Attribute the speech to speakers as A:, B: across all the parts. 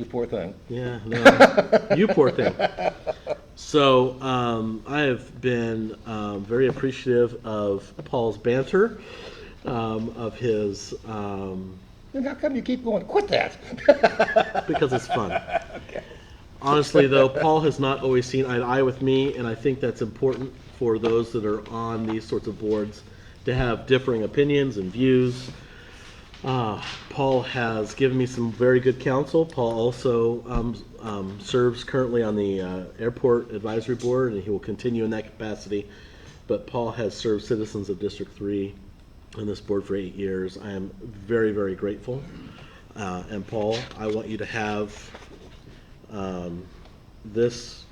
A: You poor thing.
B: Yeah, no, you poor thing. So I have been very appreciative of Paul's banter, of his,
A: Then how come you keep going, quit that?
B: because it's fun. Honestly, though, Paul has not always seen eye to eye with me, and I think that's important for those that are on these sorts of boards to have differing opinions and views. Paul has given me some very good counsel. Paul also serves currently on the Airport Advisory Board, and he will continue in that capacity. But Paul has served citizens of District 3 on this board for 8 years. I am very, very grateful. And Paul, I want you to have this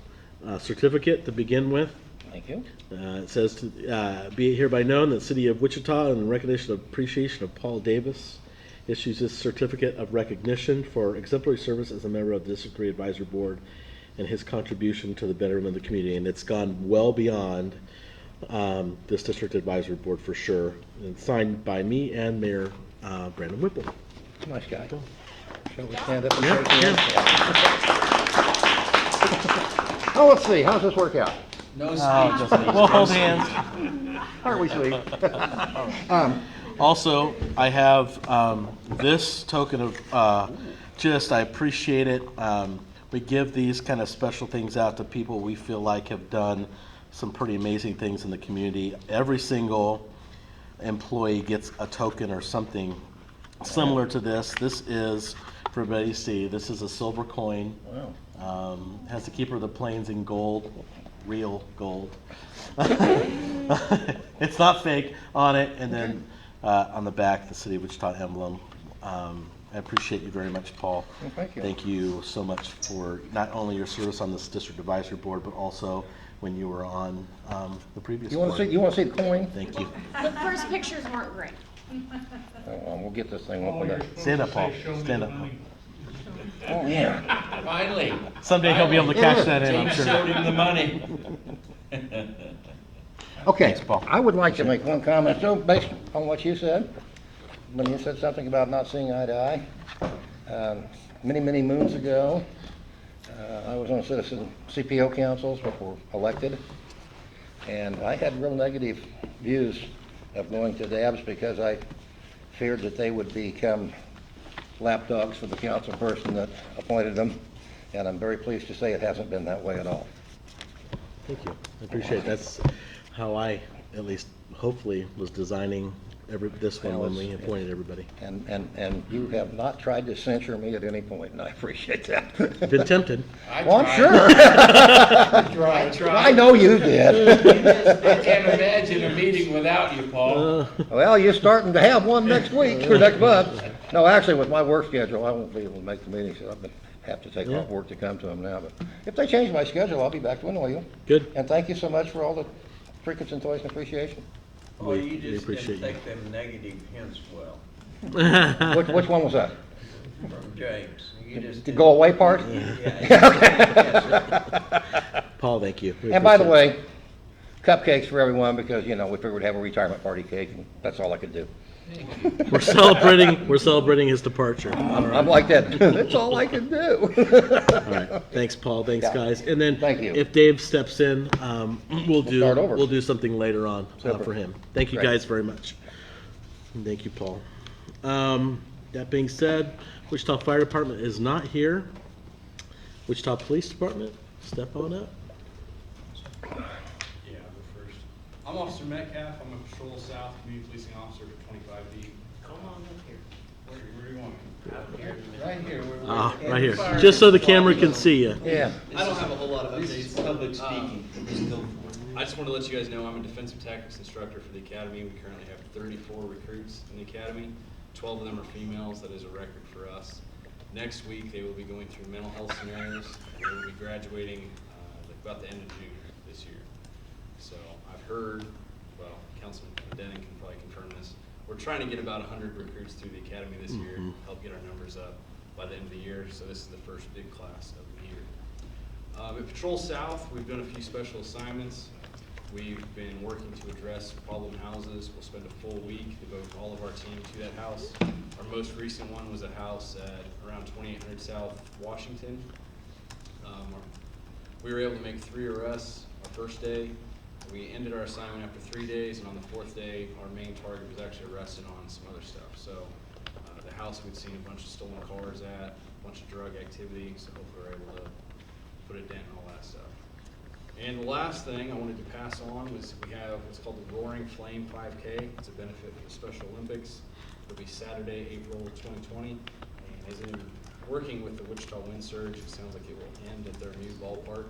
B: certificate to begin with.
A: Thank you.
B: It says to be it hereby known that the City of Wichita, in recognition of appreciation of Paul Davis, issues this certificate of recognition for exemplary service as a member of the District 3 Advisory Board and his contribution to the betterment of the community. And it's gone well beyond this District Advisory Board for sure. And it's signed by me and Mayor Brandon Whipple.
A: Nice guy. Shall we stand up and
B: Yeah,
A: shake hands? Oh, let's see, how's this work out?
C: No speech.
B: We'll hold hands.
A: Aren't we sweet?
B: Also, I have this token of I appreciate it. We give these kind of special things out to people we feel like have done some pretty amazing things in the community. Every single employee gets a token or something similar to this. This is, for everybody to see, this is a silver coin.
A: Wow.
B: Has the Keeper of the Plains in gold, real gold. It's not fake on it, and then on the back, the City of Wichita emblem. I appreciate you very much, Paul.
A: Well, thank you.
B: Thank you so much for not only your service on this District Advisory Board, but also when you were on the previous
A: You
B: board.
A: want to see the coin?
B: Thank you.
D: The first pictures weren't great.
A: We'll get this thing opened up.
B: Stand up, Paul. Stand up.
A: Oh, yeah.
C: Finally.
B: Someday he'll be able to cash that in, I'm
C: James
B: sure.
C: showed him the money.
A: Okay,
B: Thanks, Paul.
A: I would like to make one comment, so based on what you said, when you said something about not seeing eye to eye, many, many moons ago, I was on citizen CPO councils before elected, and I had real negative views of going to DABs because I feared that they would become lapdogs for the council person that appointed them, and I'm very pleased to say it hasn't been that way at all.
B: Thank you. I appreciate it. That's how I, at least hopefully, was designing this one when we appointed everybody.
A: And you have not tried to censure me at any point, and I appreciate that.
B: Been tempted.
A: Well, I'm sure.
C: I tried.
A: I know you did.
C: I can't imagine a meeting without you, Paul.
A: Well, you're starting to have one next week, or next month. No, actually, with my work schedule, I won't be able to make the meetings, so I have to take off work to come to them now. But if they change my schedule, I'll be back to annoy you.
B: Good.
A: And thank you so much for all the trinkets and toys and appreciation.
E: Oh, you
B: We
E: just
B: appreciate
E: didn't
B: you.
E: take them negative hints well,
A: Which one was that?
E: from James. You just
A: The go away part?
B: Paul, thank you. We
A: And by the
B: appreciate
A: way, cupcakes for everyone because, we figured we'd have a retirement party cake, and that's all I could do.
B: it. We're celebrating his departure. All right.
A: I'm like that. That's all I can do.
B: All right. Thanks, Paul. Thanks,
A: Yeah.
B: guys. And then
A: Thank you.
B: if Dave steps in, we'll
A: start over.
B: do something later on
A: Super.
B: for him. Thank you
A: Great.
B: guys very much. And thank you, Paul. That being said, Wichita Fire Department is not here. Wichita Police Department, step on up.
F: Yeah, I'll go first. I'm Officer Metcalf. I'm a Patrol South Community Policing Officer for 25B.
E: Come on up here.
F: Where do you want me?
E: Out here.
C: Right here.
B: Right here. Just so the camera can see you.
A: Yeah.
F: I don't have a whole lot of
E: This is
F: updates.
E: public speaking. Just go for it.
F: I just want to let you guys know I'm a defensive tactics instructor for the Academy. We currently have 34 recruits in the Academy. 12 of them are females. That is a record for us. Next week, they will be going through mental health scenarios. And they will be graduating about the end of June this year. So I've heard, well, Councilman Denning can probably confirm this. We're trying to get about 100 recruits through the Academy this year, help get our numbers up by the end of the year. So this is the first big class of the year. At Patrol South, we've done a few special assignments. We've been working to address problem houses. We'll spend a full week, devote all of our team to that house. Our most recent one was a house at around 2800 South Washington. We were able to make 3 arrests our first day. We ended our assignment after 3 days, and on the 4th day, our main target was actually arrested on some other stuff. So the house we'd seen a bunch of stolen cars at, a bunch of drug activity, so hopefully we were able to put a dent and all that stuff. And the last thing I wanted to pass on was we have what's called the Roaring Flame 5K. It's a benefit for the Special Olympics. It'll be Saturday, April 2020. And as in working with the Wichita Wind Surge, it sounds like it will end at their new ballpark.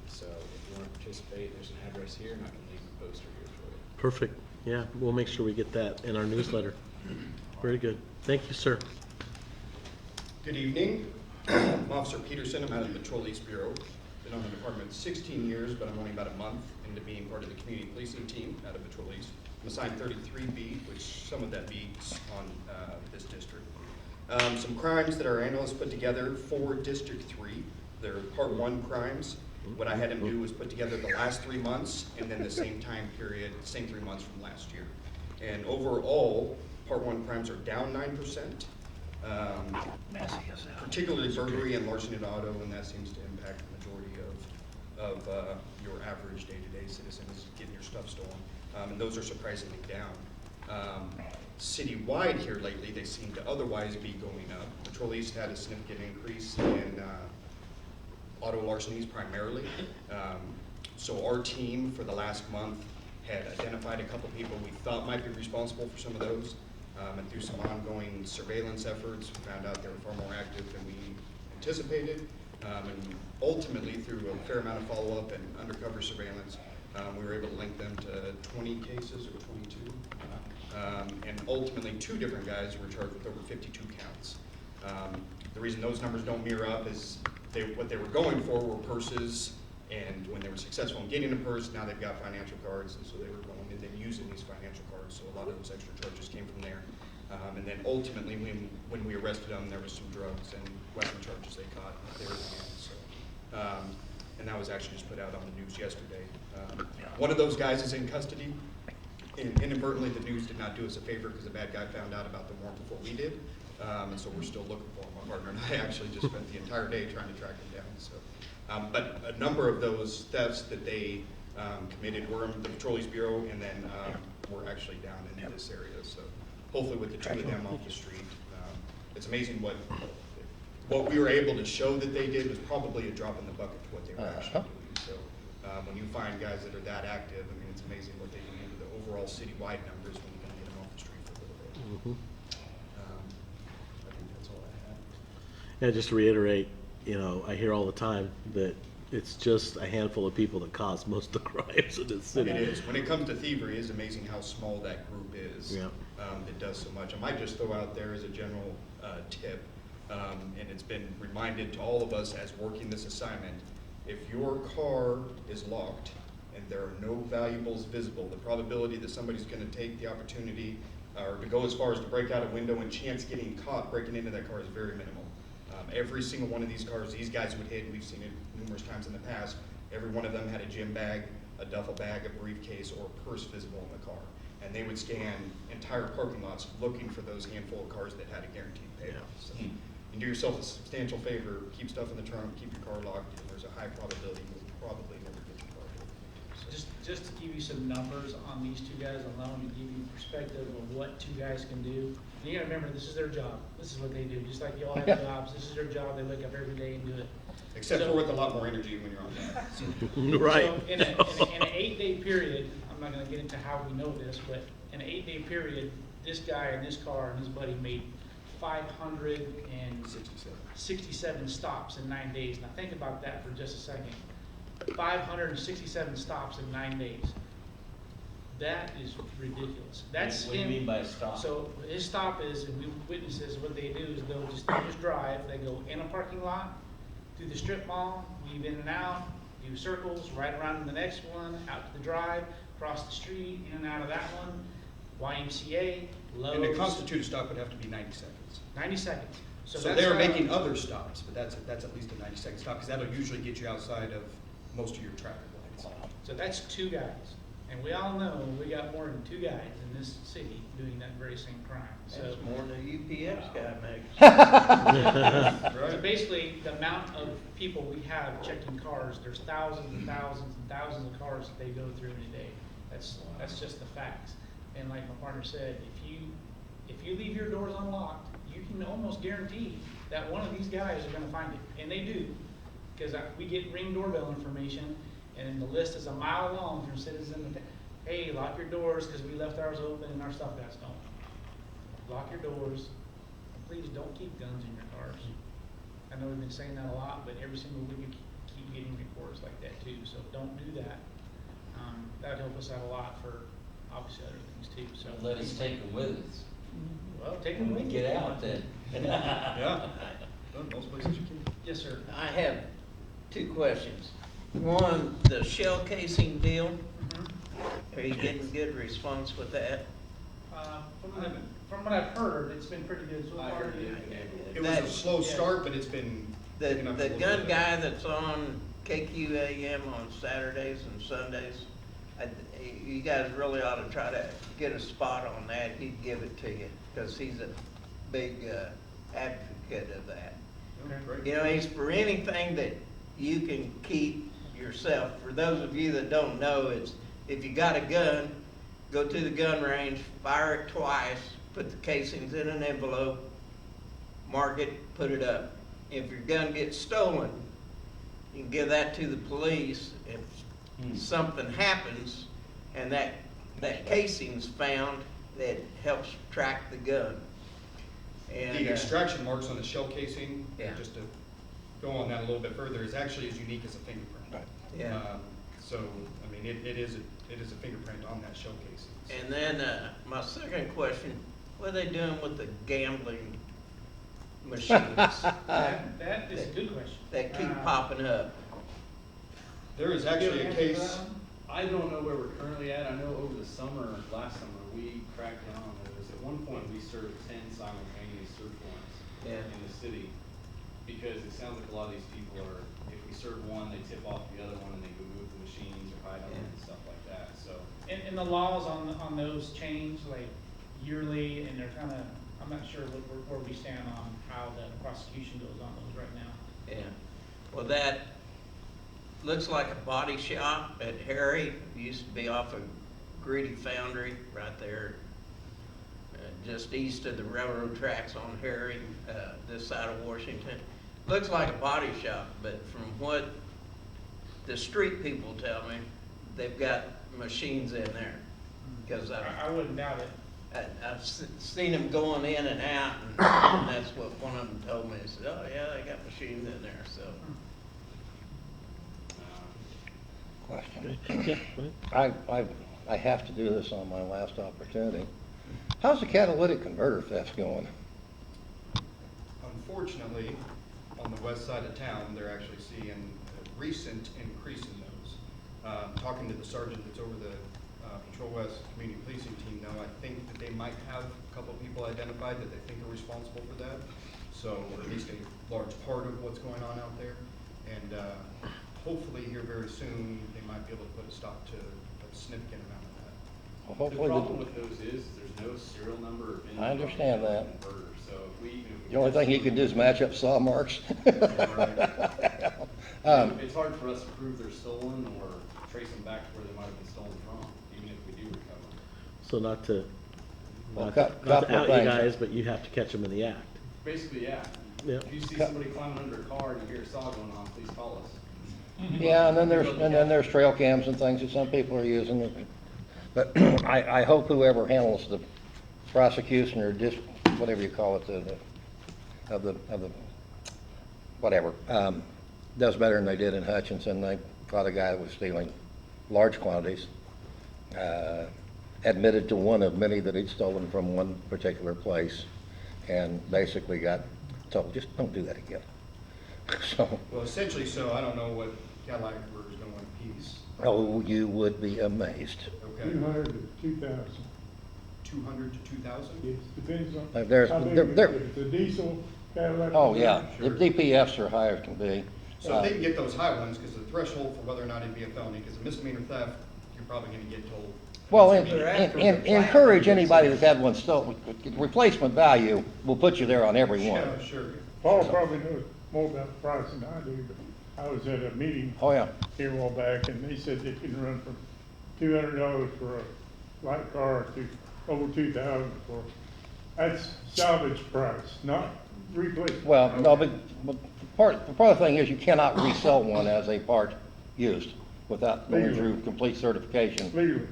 F: So if you want to participate, there's an address here, and I can leave the poster here for you.
B: Perfect. Yeah, we'll make sure we get that in our newsletter. Very good. Thank you, sir.
G: Good evening. I'm Officer Peterson. I'm out of the Patrol East Bureau. Been on the department 16 years, but I'm only about a month into being part of the community policing team out of Patrol East. I'm assigned 33B, which some of that beats on this district. Some crimes that our analysts put together for District 3. They're Part 1 crimes. What I had him do was put together the last 3 months and then the same time period, same 3 months from last year. And overall, Part 1 crimes are down 9%. Particularly burglary and larceny and auto, and that seems to impact the majority of your average day-to-day citizen is getting your stuff stolen. And those are surprisingly down. Citywide here lately, they seem to otherwise be going up. Patrol East had a significant increase in auto larcenies primarily. So our team for the last month had identified a couple people we thought might be responsible for some of those. And through some ongoing surveillance efforts, we found out they were far more active than we anticipated. And ultimately, through a fair amount of follow-up and undercover surveillance, we were able to link them to 20 cases or 22. And ultimately, 2 different guys were charged with over 52 counts. The reason those numbers don't mirror up is what they were going for were purses, and when they were successful in getting a purse, now they've got financial cards, and so they were going and then using these financial cards, so a lot of those extra charges came from there. And then ultimately, when we arrested them, there was some drugs and weapon charges they caught in their hands. So, and that was actually just put out on the news yesterday. One of those guys is in custody. And inadvertently, the news did not do us a favor because the bad guy found out about the warrant before we did. And so we're still looking for him. My partner and I actually just spent the entire day trying to track him down. So, but a number of those thefts that they committed were in the Patrol East Bureau, and then we're actually down in this area. So hopefully with the 2 of them off the street, it's amazing what we were able to show that they did was probably a drop in the bucket to what they were actually doing. So when you find guys that are that active, I mean, it's amazing what they can do to the overall citywide numbers when you can get them off the street for a little bit. I think that's all I have.
B: Yeah, just to reiterate, I hear all the time that it's just a handful of people that cause most of the crimes in this city.
G: It is. When it comes to thievery, it's amazing how small that group is.
B: Yeah.
G: That does so much. I might just throw out there as a general tip, and it's been reminded to all of us as working this assignment, if your car is locked and there are no valuables visible, the probability that somebody's going to take the opportunity or to go as far as to break out a window and chance getting caught breaking into that car is very minimal. Every single one of these cars, these guys would hit, we've seen it numerous times in the past, every one of them had a gym bag, a duffel bag, a briefcase, or a purse visible in the car. And they would scan entire parking lots looking for those handful of cars that had a guaranteed payoff. So you do yourself a substantial favor, keep stuff in the trunk, keep your car locked, and there's a high probability you'll probably never get your car hit. So,
H: Just to give you some numbers on these 2 guys alone, to give you perspective of what 2 guys can do. And you gotta remember, this is their job. This is what they do. Just like y'all have jobs, this is their job. They wake up every day and do it.
G: except for with a lot more energy when you're on that. So,
B: Right.
H: So in an 8-day period, I'm not gonna get into how we know this, but in an 8-day period, this guy in this car and his buddy made 567 stops in 9 days. Now think about that for just a second. 567 stops in 9 days. That is ridiculous. That's
E: What do you
H: him.
E: mean by stop?
H: So his stop is, and we witnesses, what they do is they'll just drive. They go in a parking lot, through the strip mall, weave in and out, do circles, right around to the next one, out to the drive, cross the street, in and out of that one, YMCA, Lowe's.
G: and to constitute a stop would have to be 90 seconds.
H: 90 seconds.
G: So
H: that's
G: they're
H: how-
G: making other stops, but that's at least a 90-second stop, because that'll usually get you outside of most of your traffic lights.
H: So that's 2 guys. And we all know we got more than 2 guys in this city doing that very same crime. So,
E: That's more than a UPS guy makes.
H: so basically, the amount of people we have checking cars, there's thousands and thousands and thousands of cars that they go through in a day. That's just the facts. And like my partner said, if you leave your doors unlocked, you can almost guarantee that one of these guys are gonna find it, and they do. Because we get Ring doorbell information, and the list is a mile long from citizens. Hey, lock your doors, because we left ours open and our stuff got stolen. Lock your doors. Please don't keep guns in your cars. I know we've been saying that a lot, but every single week we keep getting reports like that too, so don't do that. That'd help us out a lot for obviously other things too, so.
C: Let us take them with us.
H: Well, take them
C: When
H: with
C: we
H: you.
C: get out then.
G: Yeah, well, most places you can.
H: Yes, sir.
E: I have 2 questions. One, the shell casing deal, are you getting good response with that?
H: From what I've heard, it's been pretty good so
F: I
H: far.
F: heard it.
G: It was a slow start, but it's been. picking up a
E: The
G: little
E: gun
G: bit.
E: guy that's on KQAM on Saturdays and Sundays, you guys really ought to try to get a spot on that. He'd give it to you, because he's a big advocate of that.
G: Okay, great.
E: You know, he's for anything that you can keep yourself. For those of you that don't know, it's if you got a gun, go to the gun range, fire it twice, put the casings in an envelope, mark it, put it up. If your gun gets stolen, you can give that to the police. If something happens and that casing's found, that helps track the gun. And
G: The extraction marks on the shell casing,
E: Yeah.
G: just to go on that a little bit further, is actually as unique as a fingerprint.
E: Yeah.
G: So, I mean, it is a fingerprint on that shell casing.
E: And then, my second question, what are they doing with the gambling machines
H: That is a good question.
E: that keep popping up?
G: There is actually a case,
F: I don't know where we're currently at. I know over the summer, last summer, we cracked down on those. At one point, we served 10 simultaneous search warrants
E: Yeah.
F: in the city. Because it sounds like a lot of these people are, if we serve one, they tip off the other one and they go move the machines or hide them and stuff like that, so.
H: And the laws on those change like yearly, and they're kind of, I'm not sure where we stand on how the prosecution goes on those right now.
E: Yeah. Well, that looks like a body shop at Harry. It used to be off of Greedy Foundry right there, just east of the railroad tracks on Harry, this side of Washington. Looks like a body shop, but from what the street people tell me, they've got machines in there. Because
H: I wouldn't doubt it.
E: I've seen them going in and out, and that's what one of them told me. He said, oh yeah, they got machines in there, so.
A: Question.
B: Yeah, go ahead.
A: I have to do this on my last opportunity. How's the catalytic converter theft going?
G: unfortunately, on the west side of town, they're actually seeing a recent increase in those. Talking to the sergeant that's over the Patrol West Community Policing team now, I think that they might have a couple of people identified that they think are responsible for that. So, or at least a large part of what's going on out there. And hopefully here very soon, they might be able to put a stop to a significant amount of that.
A: Well,
F: The
A: hopefully,
F: problem with those is there's no serial number or VIN number.
A: I understand
F: on
A: that.
F: converter. So if we.
A: the only thing you can do is match up saw marks.
F: It's hard for us to prove they're stolen or trace them back to where they might have been stolen from, even if we do recover them.
B: So not to,
A: Well,
B: not
A: cou-
B: to, not to
A: couple of
B: out you
A: things.
B: guys, but you have to catch them in the act.
F: Basically, yeah.
B: Yeah.
F: If you see somebody climbing under a car and you hear a saw going on, please call us.
A: Yeah, and then there's trail cams and things that some people are using. But I hope whoever handles the prosecution or whatever you call it, of the whatever, does better than they did in Hutchinson. They caught a guy that was stealing large quantities, admitted to one of many that he'd stolen from one particular place, and basically got told, just don't do that again. So,
G: Well, essentially, so I don't know what Cadillac is going to piece.
A: oh, you would be amazed.
G: Okay,
I: 200 to 2,000.
G: 200 to 2,000?
I: Yes, depends on
A: There's-
I: how big
A: there-
I: it
A: there-
I: is. If it's a diesel Cadillac.
A: Oh, yeah, the
G: Sure.
A: DPFs are higher as can be.
G: So if they can get those high ones, because the threshold for whether or not it'd be a felony, because a misdemeanor theft, you're probably gonna get told.
A: Well,
E: They're after the
A: encourage
E: plant.
A: anybody that's had one still, replacement value will put you there on every one.
G: Yeah, sure.
I: Paul probably knows more about the price than I do, but I was at a meeting
A: Oh, yeah.
I: here a while back, and they said they can run from $200 for a light car to over $2,000 for, that's salvage price, not replacement.
A: Well, no, but part of the thing is you cannot resell one as a part used without going
I: Legally.
A: through complete certification.
I: Legally,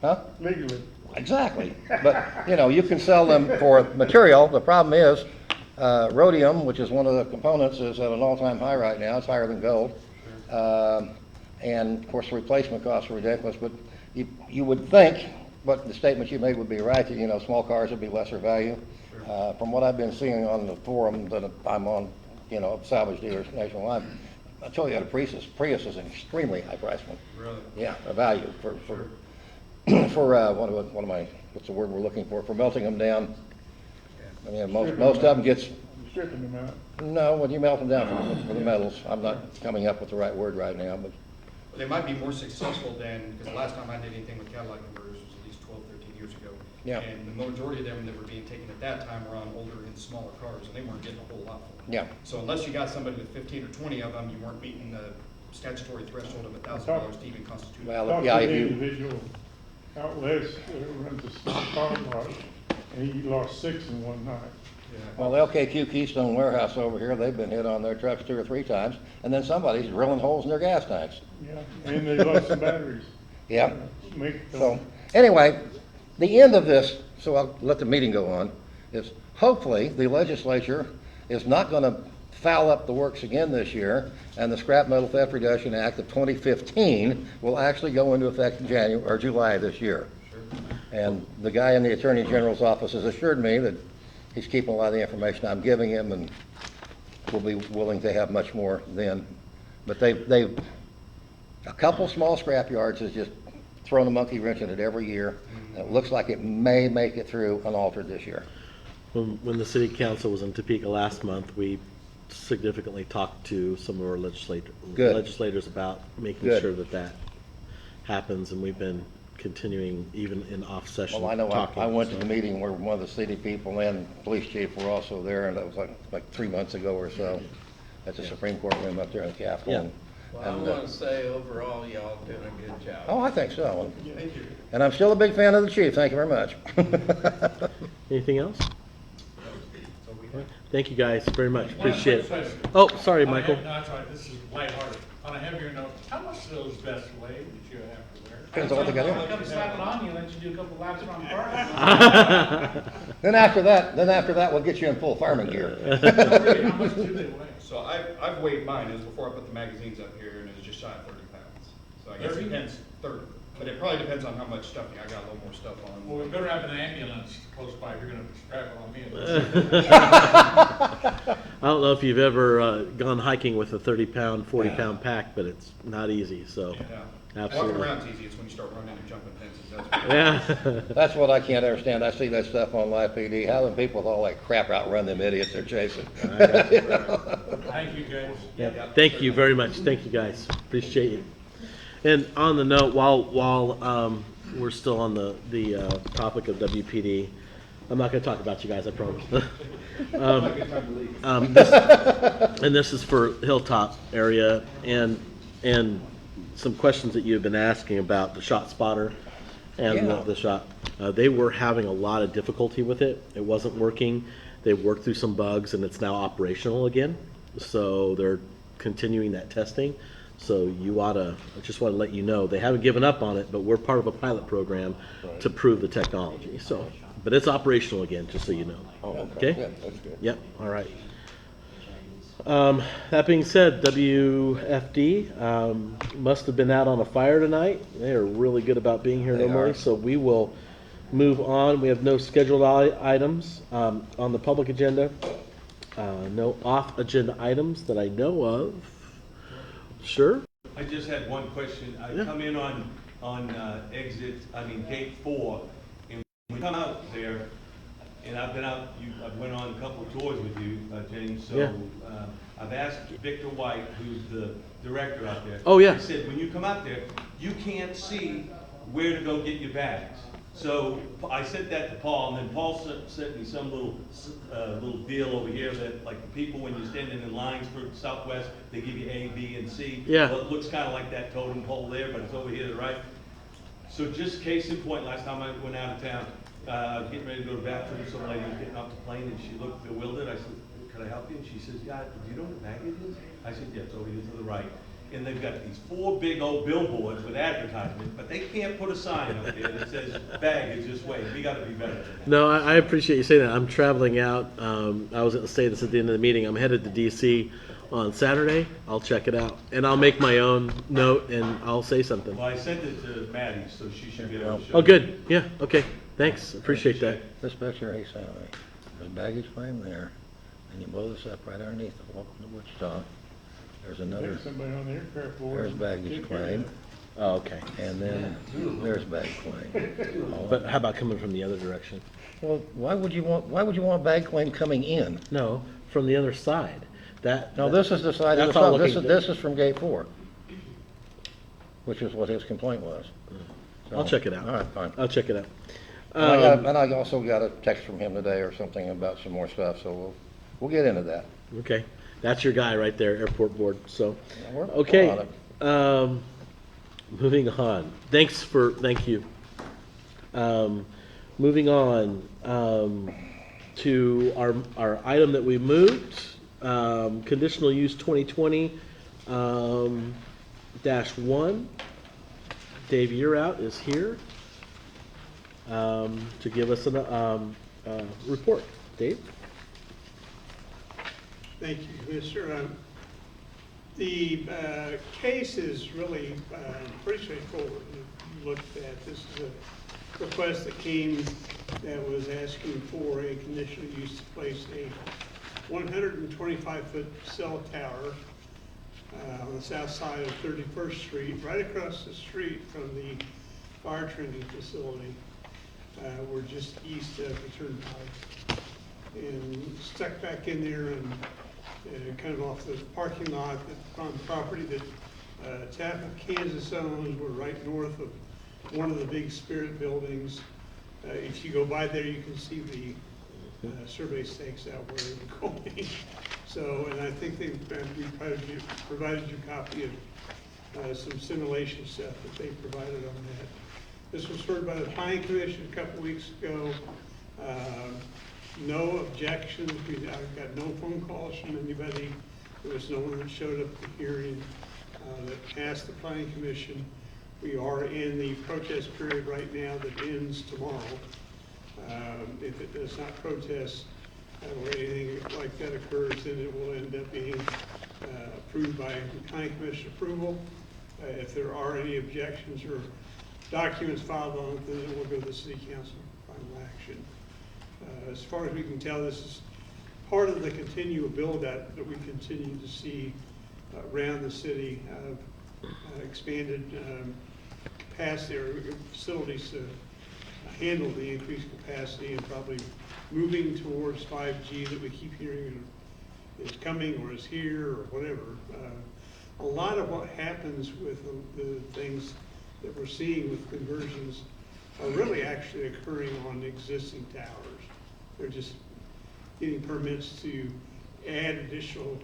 A: Huh?
I: legally.
A: Exactly. But, you know, you can sell them for material. The problem is, rhodium, which is one of the components, is at an all-time high right now. It's higher than gold. And of course, the replacement costs are ridiculous, but you would think, but the statement you made would be right, that, you know, small cars would be lesser value. From what I've been seeing on the forum that I'm on, you know, salvage dealers nationwide, I tell you, a Prius is an extremely high price one.
G: Really?
A: Yeah, a value for what am I, what's the word we're looking for melting them down. I mean, most of them gets,
I: Stripping them out.
A: no, when you melt them down for the metals, I'm not coming up with the right word right now, but,
G: They might be more successful than, because the last time I did anything with Cadillac converters was at least 12, 13 years ago.
A: Yeah.
G: And the majority of them that were being taken at that time were on older and smaller cars, and they weren't getting a whole lot for them.
A: yeah.
G: So unless you got somebody with 15 or 20 of them, you weren't meeting the statutory threshold of $1,000 to even constitute.
A: Well,
I: Talked
A: yeah,
I: to
A: if
I: the
A: you,
I: individual out west that runs a small car lot, and he lost 6 in one night.
A: well, LKQ Keystone Warehouse over here, they've been hit on their trucks 2 or 3 times, and then somebody's drilling holes in their gas tanks.
I: Yeah, and they lost some batteries.
A: Yeah.
I: Make them-
A: So, anyway, the end of this, so I'll let the meeting go on, is hopefully the legislature is not gonna foul up the works again this year, and the Scrap Metal Theft Reduction Act of 2015 will actually go into effect in January, or July of this year. And the guy in the Attorney General's office has assured me that he's keeping a lot of the information I'm giving him, and will be willing to have much more then. But they've a couple small scrap yards has just thrown a monkey wrench in it every year. And it looks like it may make it through unaltered this year.
B: When the city council was in Topeka last month, we significantly talked to some of our
A: Good.
B: legislators about making
A: Good.
B: sure that that happens, and we've been continuing even in off-session
A: Well, I know
B: talking.
A: I went to
B: so.
A: the meeting where one of the city people and police chief were also there, and that was like 3 months ago or so, at the Supreme Court room up there in the Capitol.
B: Yeah.
A: And-
E: Well, I
A: and,
E: want to say overall, y'all doing a good job.
A: Oh, I think so.
E: Thank you.
A: And I'm still a big fan of the chief. Thank you very much.
B: Anything else? Thank you guys very much,
J: One
B: appreciate
J: quick
B: it.
J: question.
B: Oh, sorry,
J: On a
B: Michael.
J: heav- No, that's all right, this is lighthearted. On a heavier note, how much do those vests weigh that you have to wear?
A: Depends on what they got
H: I'll
A: in.
H: come slap it on you and let you do a couple laps around the park.
A: Then after that, we'll get you in full fireman gear.
J: Really, how much do they weigh?
G: So I've weighed mine, it was before I put the magazines up here, and it was just shy of 30 pounds. So I guess
J: 30?
G: it depends, 30. But it probably depends on how much stuffing, I got a little more stuff on.
J: Well, we better have an ambulance close by if you're gonna strap it on me.
B: I don't know if you've ever gone hiking with a 30-pound, 40-pound pack, but it's not easy, so,
G: Yeah.
B: absolutely.
G: Walking around's easy, it's when you start running and jumping fences, that's what.
B: Yeah.
A: That's what I can't understand. I see that stuff on Live PD. How do people with all that crap outrun them idiots they're chasing?
J: Thank you, guys.
B: Yeah, thank you very much. Thank you, guys. Appreciate it. And on the note, while we're still on the topic of WPD, I'm not going to talk about you guys, I promise. This is for Hilltop area and some questions that you've been asking about the shot spotter and
A: Yeah.
B: the shot. They were having a lot of difficulty with it. It wasn't working. They worked through some bugs and it's now operational again. So they're continuing that testing. So I just want to let you know, they haven't given up on it, but we're part of a pilot program to prove the technology. So, but it's operational again, just so you know.
A: Oh,
B: Okay?
A: Good, that's good.
B: Yep, all right. That being said, WFD must have been out on a fire tonight. They are really good about being here
A: They
B: normally,
A: are.
B: so we will move on. We have no scheduled items on the public agenda. No off-agenda items that I know of. Sure?
K: I just had one question. I
B: Yeah.
K: come in on gate 4, and we come out there, and I've been out, I've went on a couple of tours with you, James, so,
B: Yeah.
K: I've asked Victor White, who's the director out there.
B: Oh, yeah.
K: He said, when you come out there, you can't see where to go get your bags. So I sent that to Paul, and then Paul sent me some little deal over here that, like, the people, when you're standing in lines for Southwest, they give you A, B, and C.
B: Yeah.
K: Well, it looks kind of like that totem pole there, but it's over here to the right. So just case in point, last time I went out of town, I was getting ready to go to the bathroom, some lady was getting off the plane, and she looked bewildered. I said, "Can I help you?" And she says, "Yeah, do you know where the baggage is?" I said, "Yeah, it's over here to the right." And they've got these 4 big old billboards with advertisements, but they can't put a sign up there that says baggage this way. We gotta be better than that.
B: No, I appreciate you saying that. I'm traveling out. I was going to say this at the end of the meeting. I'm headed to DC on Saturday. I'll check it out, and I'll make my own note, and I'll say something.
K: Well, I sent it to Maddie, so she should be able to show.
B: Oh, good. Yeah. Okay. Thanks. Appreciate that.
A: This picture he sent me, there's baggage claim there, and you blow this up right underneath it, welcome to Wichita. There's another,
I: There's somebody on the aircraft board.
A: there's baggage claim,
B: Oh, okay.
A: and then there's bag claim.
B: But how about coming from the other direction?
A: Well, why would you want bag claim coming in?
B: No, from the other side.
A: No, this is the side of the
B: That's all
A: south,
B: looking-
A: this is from gate 4, which is what his complaint was.
B: I'll check it out.
A: All right, fine.
B: I'll check it out.
A: And I also got a text from him today or something about some more stuff, so we'll get into that.
B: Okay, that's your guy right there, airport board. So,
A: Yeah, we're
B: okay.
A: on it.
B: Moving on. Thank you. Moving on to our item that we moved, conditional use 2020 -1. Dave Yearout is here to give us a report. Dave?
L: Thank you, Commissioner. The case is really pretty straightforward. You looked at, this is a request that came that was asking for a conditional use to place a 125-foot cell tower on the south side of 31st Street, right across the street from the fire training facility. We're just east of the turnpike. And stuck back in there and kind of off the parking lot on property that Tappa, Kansas owns. We're right north of one of the big Spirit buildings. If you go by there, you can see the survey stakes out where they're going. So, and I think we provided you a copy of some simulation stuff that they provided on that. This was heard by the Planning Commission a couple weeks ago. No objections. I've got no phone calls from anybody. There was no one that showed up at the hearing that asked the Planning Commission. We are in the protest period right now that ends tomorrow. If it does not protest or anything like that occurs, then it will end up being approved by Planning Commission approval. If there are any objections or documents filed on it, then it will go to the City Council for final action. As far as we can tell, this is part of the continual build-out that we continue to see around the city of expanded capacity or facilities to handle the increased capacity, and probably moving towards 5G that we keep hearing is coming or is here or whatever. A lot of what happens with the things that we're seeing with conversions are really actually occurring on existing towers. They're just getting permits to add additional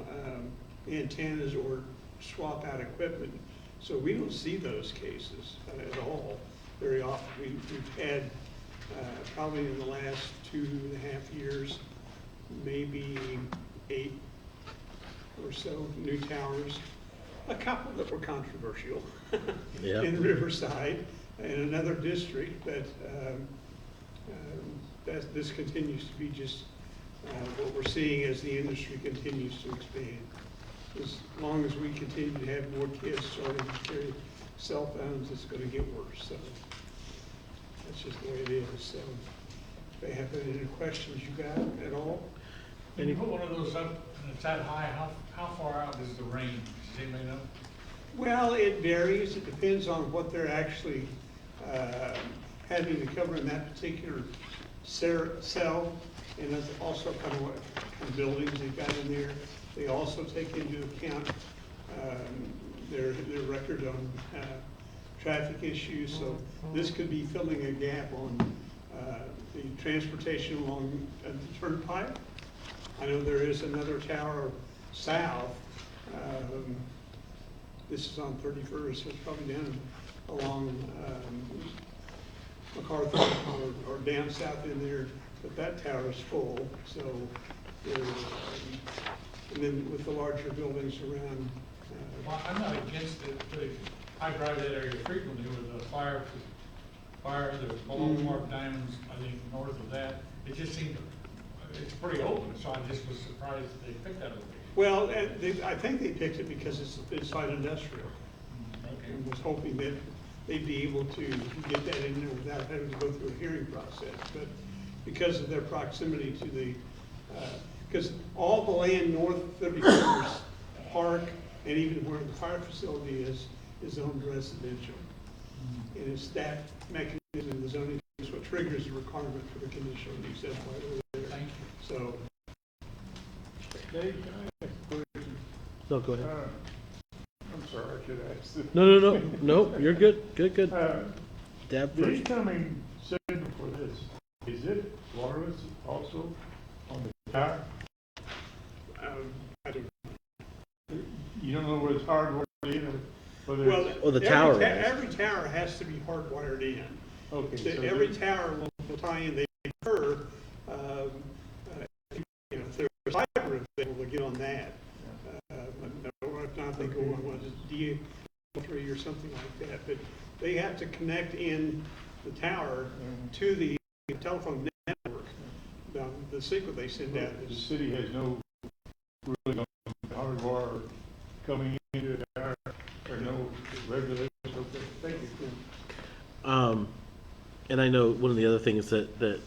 L: antennas or swap out equipment. So we don't see those cases at all very often. We've had probably in the last 2.5 years, maybe 8 or so new towers. A couple that were controversial
B: Yeah.
L: in Riverside and another district, but this continues to be just what we're seeing as the industry continues to expand. As long as we continue to have more kids starting to carry cell phones, it's going to get worse. So that's just the way it is. So if they have any questions you got at all?
J: When you put one of those up and it's that high, how far out is the range? Does anybody know?
L: Well, it varies. It depends on what they're actually having to cover in that particular cell, and that's also kind of what kind of buildings they've got in there. They also take into account their record on traffic issues, so this could be filling a gap on the transportation along the turnpike. I know there is another tower south. This is on 31st, so it's probably down along MacArthur or down south in there, but that tower is full, so there's, and then with the larger buildings around.
J: Well, I'm not against it, but I drive that area frequently with a fire, there's below Mark Diamonds, I think, north of that. It just seemed, it's pretty open, so I just was surprised they picked that location.
L: Well, I think they picked it because it's light industrial.
J: Okay.
L: And was hoping that they'd be able to get that in there without having to go through a hearing process. But because of their proximity to the, because all the land north of 31st Park and even where the fire facility is owned residential. And it's that mechanism in the zoning is what triggers the requirement for the conditional use. That's why they're there.
J: Thank you.
L: So,
I: Dave, can I ask a question?
B: No, go ahead.
I: I'm sorry, I should ask this.
B: No, you're good, good. Dab
I: The
B: first.
I: incoming signal for this, is it wireless also on the tower?
L: I don't.
I: You don't know whether it's hardwired in or whether
L: Well,
I: it's...
B: Oh, the tower is.
L: Every tower has to be hardwired in.
I: Okay, so
L: Every tower will tie in. They prefer, if there's fiber available to get on that. Or if not, they go on what is DA3 or something like that. But they have to connect in the tower to the telephone network. The signal they send out
I: the
L: is.
I: city has no really no hardwire coming into the tower or no regulations. Okay, thank you.
B: And I know one of the other things that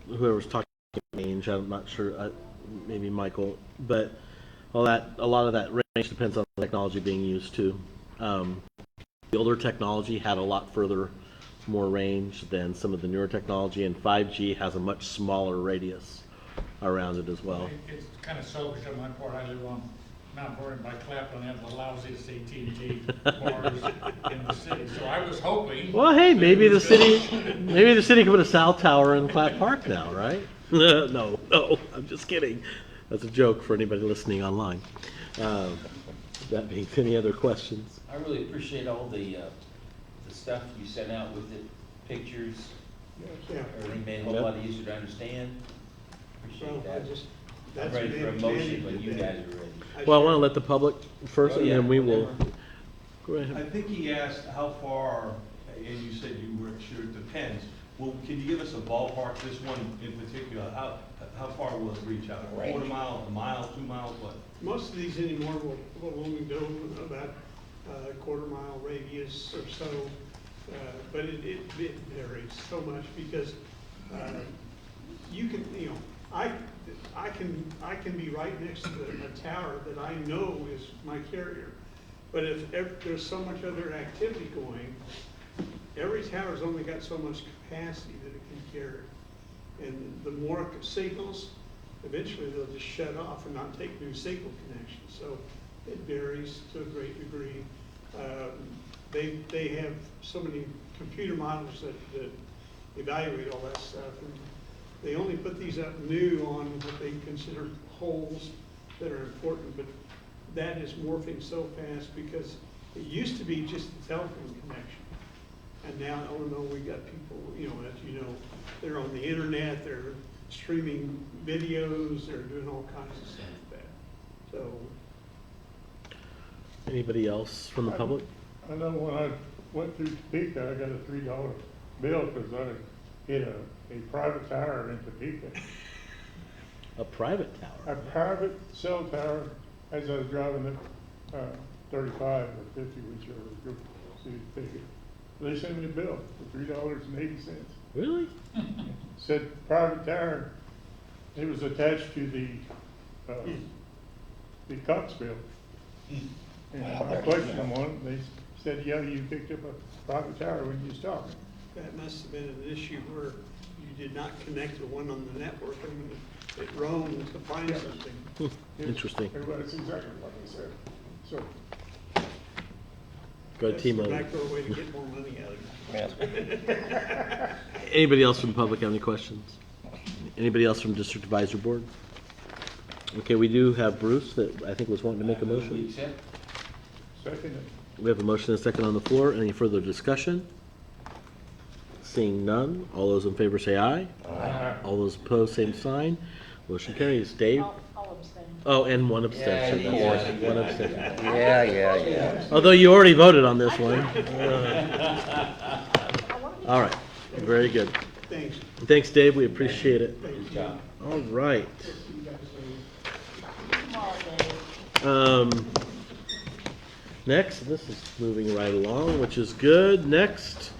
B: whoever's talking range, I'm not sure, maybe Michael, but a lot of that range depends on the technology being used too. The older technology had a lot further more range than some of the newer technology, and 5G has a much smaller radius around it as well.
J: It's kind of selfish on my part. I live on Mount Vernon by Clapton, and the lousiest AT&T bars in the city. So I was hoping.
B: Well, hey, maybe the city can put a cell tower in Platt Park now, right? No, I'm just kidding. That's a joke for anybody listening online. That being, any other questions?
C: I really appreciate all the stuff you sent out with it, pictures,
L: Yeah.
C: everything made a whole lot easier to understand. Appreciate
L: Well,
C: that. I'm
L: that's
C: ready for a
L: been
C: motion when
L: mandated
C: you
L: that.
C: guys are ready.
B: Well, I want to let the public first,
C: Oh,
B: and
C: yeah,
B: then we will.
C: whatever.
B: Go ahead.
K: I think he asked how far, and you said you weren't sure, it depends. Well, can you give us a ballpark, this one in particular, how far will it reach out? A quarter mile, a mile, 2 miles, what?
L: Most of these anymore will only go about a quarter-mile radius or so, but it varies so much because you can, I can be right next to a tower that I know is my carrier, but if there's so much other activity going, every tower's only got so much capacity that it can carry. And the more signals, eventually they'll just shut off and not take new signal connections. So it varies to a great degree. They have so many computer models that evaluate all that stuff. And they only put these up new on what they consider holes that are important, but that is morphing so fast because it used to be just a telephone connection. And now, oh no, we got people, as you know, they're on the internet, they're streaming videos, they're doing all kinds of stuff like that. So.
B: Anybody else from the public?
I: I know when I went through Topeka, I got a $3 bill because I hit a private tower in Topeka.
B: A private tower?
I: A private cell tower as I was driving the 35 or 50, whichever was city Topeka. They sent me a bill for $3.80.
B: Really?
I: Said private tower. It was attached to the Cox bill. And I questioned them on it. They said, yeah, you picked up a private tower when you stopped.
L: That must have been an issue where you did not connect to one on the network and it roamed to find something.
B: Interesting.
I: Everybody's exactly what they said. So,
B: Go
L: That's
B: team
L: the
B: up.
L: backdoor way to get more money out of it.
A: Yes.
B: Anybody else from the public have any questions? Anybody else from District Advisory Board? Okay, we do have Bruce that I think was wanting to make a
C: We
B: motion.
C: accept.
I: Second,
B: We have a motion and a second on the floor. Any further discussion? Seeing none, all those in favor say aye.
I: Aye.
B: All those opposed, same sign. Motion carries. Dave?
D: I'll abstain.
B: Oh, and one abstention.
C: Yeah,
B: of
C: yeah.
B: course, one abstention.
A: Yeah, yeah, yeah.
B: Although you already voted on this one. All right, very good.
L: Thanks.
B: Thanks, Dave, we appreciate it.
L: Thank you.
B: All right. Next, this is moving right along, which is good. Next,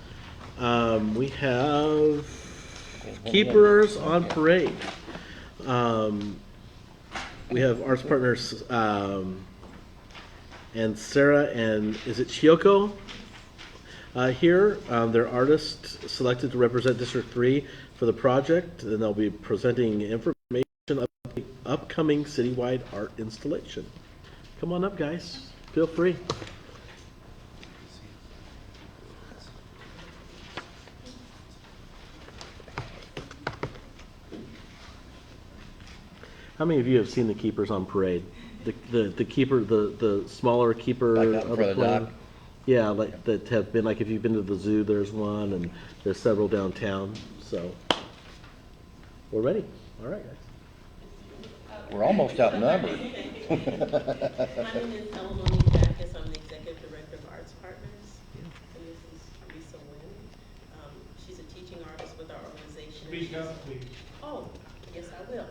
B: we have Keepers on Parade. We have Arts Partners, and Sarah and, is it Chioko? Here, they're artists selected to represent District 3 for the project, and they'll be presenting information of the upcoming citywide art installation. Come on up, guys. Feel free. How many of you have seen the Keepers on Parade? The keeper, the smaller keeper
A: Like out in
B: of
A: front of
B: the plane?
A: Doc?
B: Yeah, like that have been, like if you've been to the zoo, there's one, and there's several downtown, so. We're ready. All right, guys.
A: We're almost outnumbered.
M: My name is Elamoni Backus. I'm the Executive Director of Arts Partners. And this is Teresa Wynn. She's a teaching artist with our organization.
J: Speak up, please.
M: Oh, yes, I will.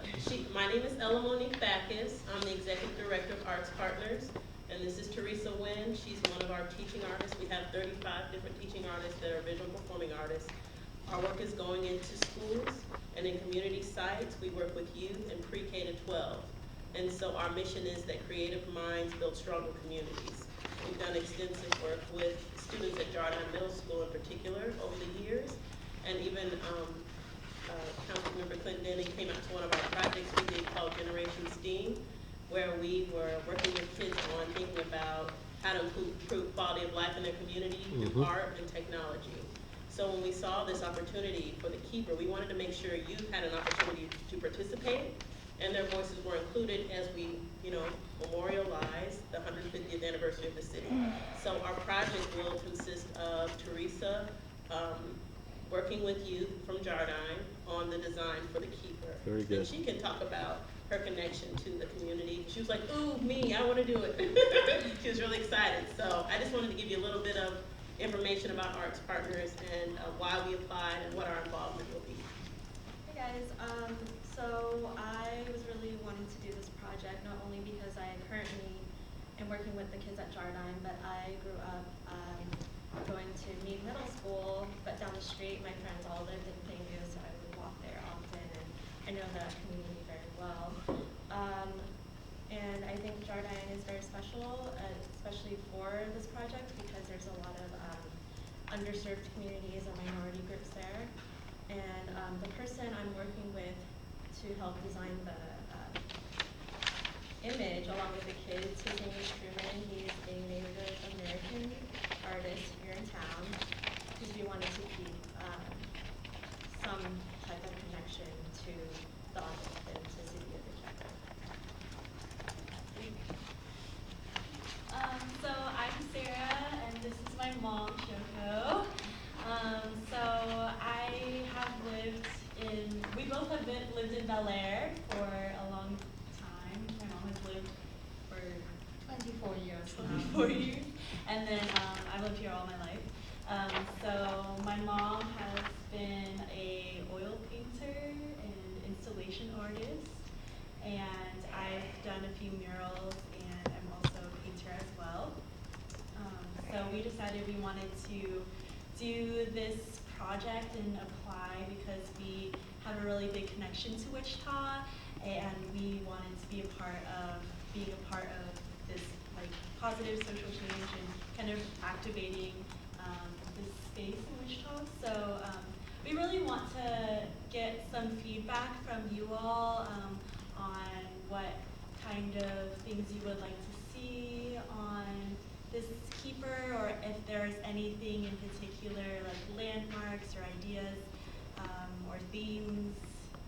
M: My name is Elamoni Backus. I'm the Executive Director of Arts Partners. And this is Teresa Wynn. She's one of our teaching artists. We have 35 different teaching artists that are visual performing artists. Our work is going into schools and in community sites. We work with youth and pre-K to 12. And so our mission is that creative minds build stronger communities. We've done extensive work with students at Jardine Middle School in particular over the years. And even Councilmember Clinton Denny came out to one of our projects we did called Generation STEAM, where we were working with kids on thinking about how to improve quality of life in their community through art and technology. So when we saw this opportunity for the Keeper, we wanted to make sure youth had an opportunity to participate, and their voices were included as we, memorialize the 150th anniversary of the city. So our project will consist of Teresa working with youth from Jardine on the design for the Keeper.
B: Very good.
M: And she can talk about her connection to the community. She was like, ooh, me, I want to do it. She was really excited. So I just wanted to give you a little bit of information about Arts Partners and why we applied and what our involvement will be.
N: Hey guys, so I was really wanting to do this project not only because I currently am working with the kids at Jardine, but I grew up going to Mead Middle School, but down the street my friends all lived in Plainview, so I would walk there often, and I know that community very well. And I think Jardine is very special, especially for this project, because there's a lot of underserved communities and minority groups there. And the person I'm working with to help design the image, along with the kids, his name is Truman. He's a Native American artist here in town, because we wanted to keep some type of connection to the authenticity of the Keeper.
O: So I'm Sarah, and this is my mom, Shoko. So I have lived we both have lived in Bel Air for a long time. My mom has lived for
N: 24 years now.
O: 24 years, and then I've lived here all my life. So my mom has been a oil painter and installation artist, and I've done a few murals, and I'm also a painter as well. So we decided we wanted to do this project and apply because we have a really big connection to Wichita, and we wanted to be a part of this positive social change and kind of activating this space in Wichita. So we really want to get some feedback from you all on what kind of things you would like to see on this Keeper, or if projects or ideas or themes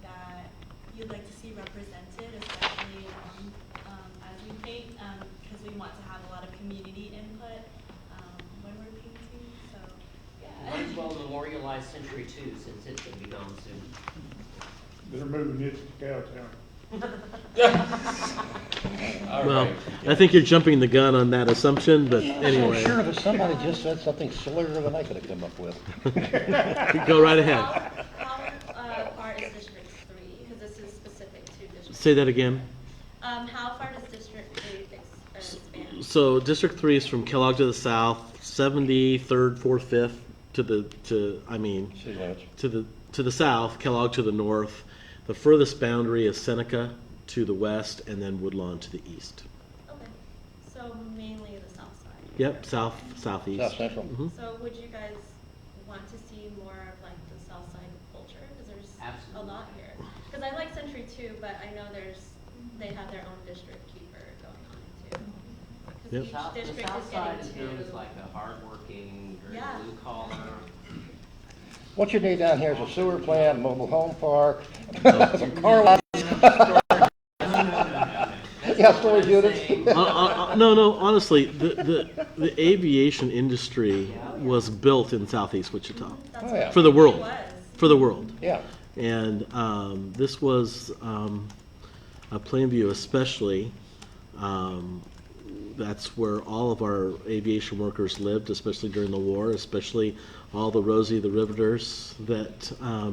O: that you'd like to see represented, especially as we paint, because we want to have a lot of community input when we're painting. So, yeah.
C: Might as well memorialize Century 2 since it's gonna be gone soon.
I: They're moving it to Cowtown.
C: All
B: Well,
C: right.
B: I think you're jumping the gun on that assumption, but
A: I'm
B: anyway.
A: so sure that somebody just said something sillier than I could have come up with.
B: Go right ahead.
N: How far is District 3? Because this is specific to District.
B: Say that again.
N: How far does District 3 span?
B: So District 3 is from Kellogg to the south, 73rd, 4th, 5th to the south, Kellogg to the north. The furthest boundary is Seneca to the west, and then Woodlawn to the east.
N: Okay, so mainly the south side.
B: Yep, southeast.
A: South Central.
B: Mhm.
N: So would you guys want to see more of like the south side culture? Because there's
C: Absolutely.
N: a lot here. Because I like Century too, but I know they have their own district keeper going on too.
B: Yep.
N: Because each
C: The
N: district
C: south
N: is
C: side is
N: getting
C: known
N: two.
C: as like a hardworking, very
N: Yeah.
C: blue collar.
A: What you need down here is a sewer plant, mobile home park, some car lots. Yeah, storage units.
B: No, honestly, the aviation industry was built in southeast Wichita.
N: That's
A: Oh, yeah.
N: what
B: For the
N: it
B: world.
N: was.
B: For the world.
A: Yeah.
B: And this was Plainview especially. That's where all of our aviation workers lived, especially during the war, especially all the Rosie the Riveters that I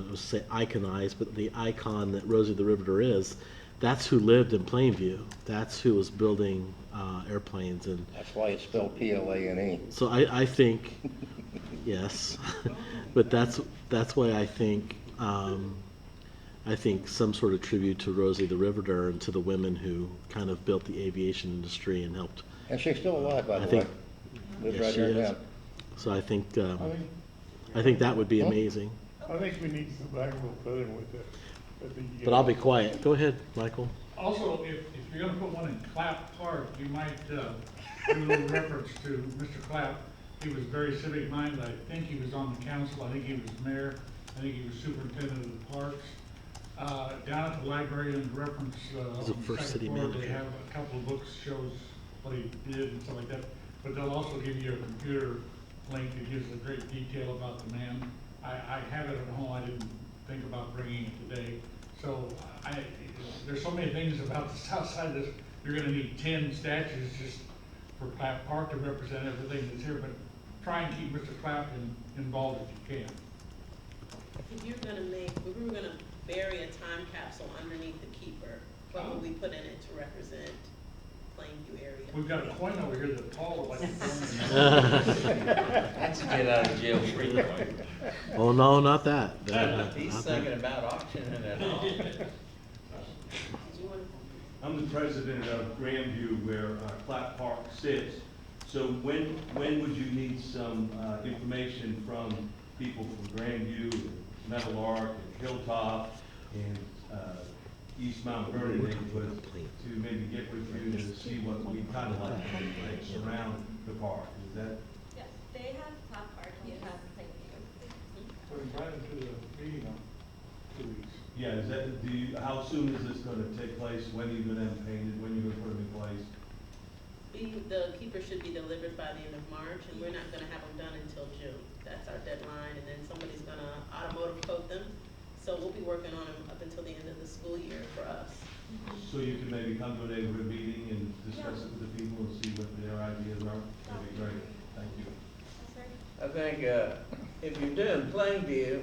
B: would say iconized, but the icon that Rosie the Riveter is, that's who lived in Plainview. That's who was building airplanes, and
A: That's why it's spelled Plane.
B: so I think, yes, but that's why I think some sort of tribute to Rosie the Riveter and to the women who kind of built the aviation industry and helped.
A: And she's still alive, by
B: I
A: the
B: think-
A: way. Lives
B: Yes,
A: right
B: she
A: here
B: is.
A: now.
B: So I think
I: think
B: that would be amazing.
I: I think we need to go back a little further with it.
B: But I'll be quiet. Go ahead, Michael.
J: Also, if you're gonna put one in Clapp Park, you might, do a little reference to Mr. Clapp. He was very civic minded. I think he was on the council. I think he was mayor. I think he was superintendent of the parks. Down at the library in reference,
B: He's the
J: on the
B: first city
J: second floor, they
B: manager.
J: have a couple of books, shows what he did and stuff like that. But they'll also give you a computer link that gives a great detail about the man. I have it at home. I didn't think about bringing it today. So there's so many things about the south side that you're gonna need 10 statues just for Clapp Park to represent everything that's here, but try and keep Mr. Clapp involved if you can.
M: If we were gonna bury a time capsule underneath the keeper, what would we put in it to represent Plainview area?
J: We've got a coin over here that Paul would like to throw in.
C: That's a get out of jail free card.
B: Oh, no, not that.
E: He's
B: Not
E: thinking
B: that.
E: about auctioning it off.
M: Did you wanna?
K: I'm the president of Grandview where Clapp Park sits. So when would you need some information from people from Grandview, and Metal Arc, and Hilltop, and East Mount Vernon neighborhood to maybe get with you to see what we kind of like to take place around the park? Is that?
N: Yes, they have Clap Park, you have Plainview.
J: So invite him to the meeting on 2 weeks.
K: Yeah, is that, how soon is this gonna take place? When are you gonna have them painted? When are you gonna put them in place?
M: The keeper should be delivered by the end of March, and we're not gonna have them done until June. That's our deadline, and then somebody's gonna automotive coat them. So we'll be working on them up until the end of the school year for us.
K: So you can maybe come to a neighborhood meeting and discuss it with the people and see what their ideas are? That'd be great. Thank you.
E: I think, if you're doing Plainview,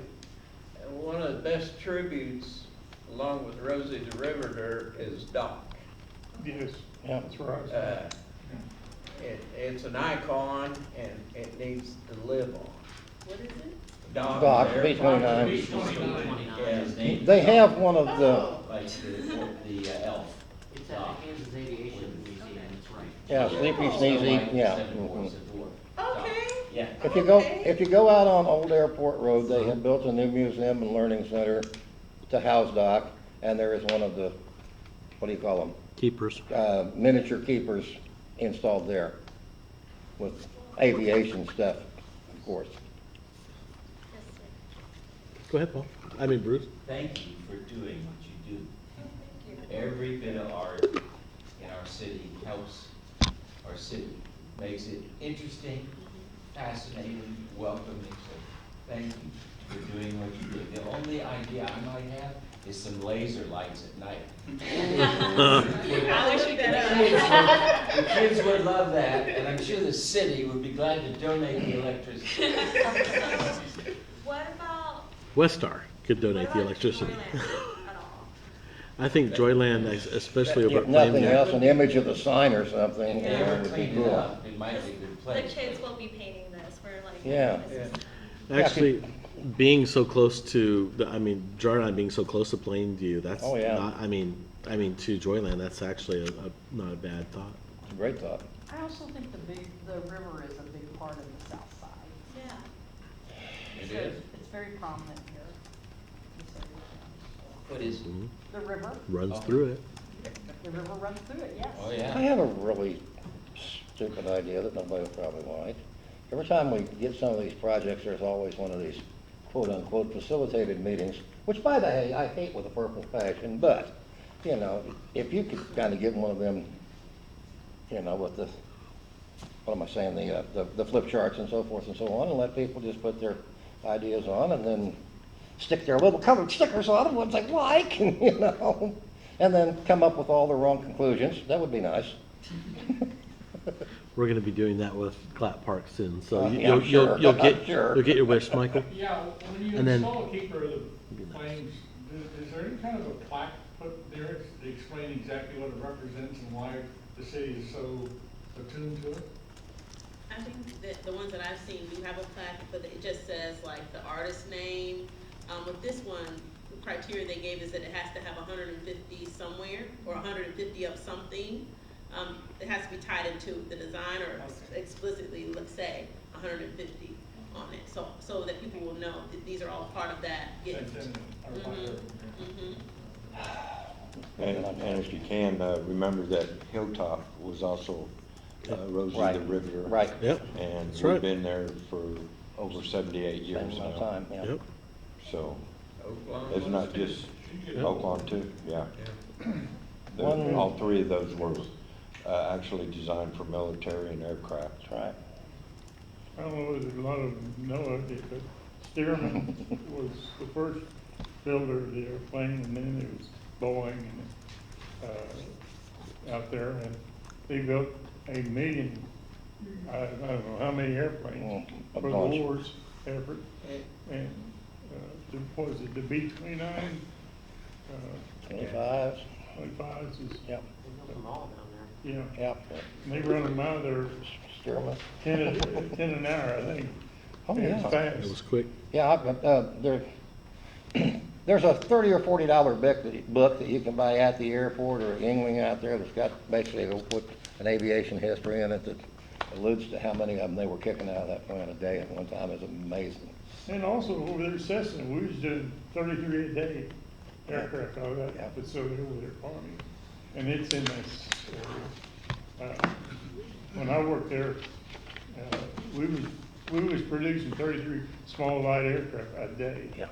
E: one of the best tributes, along with Rosie the Riveter, is Doc.
I: Yes,
A: Yeah.
I: that's right.
E: It's an icon and it needs to live on.
M: What is it?
A: Doc, B-29.
C: B-29 is named.
A: They have one of the,
C: Like the elf. It's at the Kansas Aviation Museum, that's right.
A: yeah, Sleepy Sneezy, yeah. Mhm.
M: Okay.
C: Yeah.
A: If you go out on Old Airport Road, they have built a new museum and learning center to house Doc, and there is one of the, what do you call them?
B: Keepers.
A: Miniature keepers installed there with aviation stuff, of course.
N: Yes, sir.
B: Go ahead, Paul. I mean, Bruce.
C: Thank you for doing what you do.
N: Thank you.
C: Every bit of art in our city helps our city, makes it interesting, fascinating, welcoming. So thank you for doing what you do. The only idea I might have is some laser lights at night.
M: I wish we could.
C: The kids would love that, and I'm sure the city would be glad to donate the electricity.
N: What about,
B: Westar could
N: what
B: donate the
N: about
B: electricity.
N: Joyland at all?
B: I think Joyland, especially over
A: If
B: at
A: nothing
B: Plainview.
A: else, an image of the sign or something,
N: Yeah.
A: you know, would be
C: Clean it
A: cool.
C: up, it might be a good
N: The
C: place.
N: kids will be painting this, we're like.
A: Yeah.
N: this is-
B: Actually, being so close to, I mean, Jardine being so close to Plainview, that's
A: Oh, yeah.
B: not, I mean, to Joyland, that's actually not a bad thought.
A: It's a great thought.
P: I also think the river is a big part of the south side.
N: Yeah.
C: It
P: So
C: is.
P: It's very prominent here. in this area of
C: What is?
B: Mhm.
P: town. The river,
B: Runs
C: Oh.
B: through it.
P: the river runs through it, yes.
C: Oh,
A: I
C: yeah.
A: have a really stupid idea that nobody will probably like. Every time we get some of these projects, there's always one of these quote-unquote facilitated meetings, which by the way, I hate with a purple passion, but, you know, if you could kind of get one of them, you know, with the, what am I saying, the flip charts and so forth and so on, and let people just put their ideas on and then stick their little colored stickers on them, ones they like, and, you know, and then come up with all the wrong conclusions. That would be nice.
B: We're gonna be doing that with Clap Park soon, so
A: Yeah, I'm sure.
B: you'll
A: I'm
B: get,
A: sure.
B: you'll get your wish, Michael.
J: Yeah, when you
B: And then-
J: install a keeper of the flames, is there any kind of a plaque put there to explain exactly what it represents and why the city is so attuned to it?
M: I think that the ones that I've seen do have a plaque, but it just says like the artist name. With this one, the criteria they gave is that it has to have 150 somewhere, or 150 of something. It has to be tied into the design or explicitly, let's say, 150 on it, so that people will know that these are all part of that gift.
J: That's in our
M: Mhm,
J: bylaw.
M: mhm.
Q: And if you can, remember that Hilltop was also Rosie
A: Right.
Q: the Riveter.
A: Right.
B: Yep.
Q: And
B: That's
Q: we've
B: right.
Q: been there for over 78 years
A: Spend my
Q: now.
A: time, yeah.
B: Yep.
Q: So
E: Oklahoma
Q: it's not
E: State.
Q: just
B: Yep.
Q: Oaklawn too, yeah.
A: One-
Q: All three of those were actually designed for military and aircraft.
A: That's right.
I: I don't know whether a lot of them know it, but Stearman was the first builder of the airplane, and then it was Boeing and, out there, and they built 1,000,000, I don't know how many airplanes
A: A
I: for the
A: bunch.
I: war's effort. And, what was it, the B-29?
A: 25s,
I: 25s is,
A: yep,
I: yeah,
A: yep.
I: and they run them out of there
A: Stearman.
I: 10 an hour, I think.
A: Oh,
I: And
A: yeah.
I: it's
B: It
I: fast.
B: was quick.
A: Yeah, there's a $30 or $40 book that you can buy at the airport or Yingling out there that's got basically an aviation history in it that alludes to how many of them they were kicking out of that plane a day at one time. It's amazing.
I: And also over there, Cessna, we was doing 33 a day aircraft out of
A: Yeah.
I: that facility over there farming. And it's in this area. When I worked there, we was producing 33 small light aircraft a day.
A: Yeah.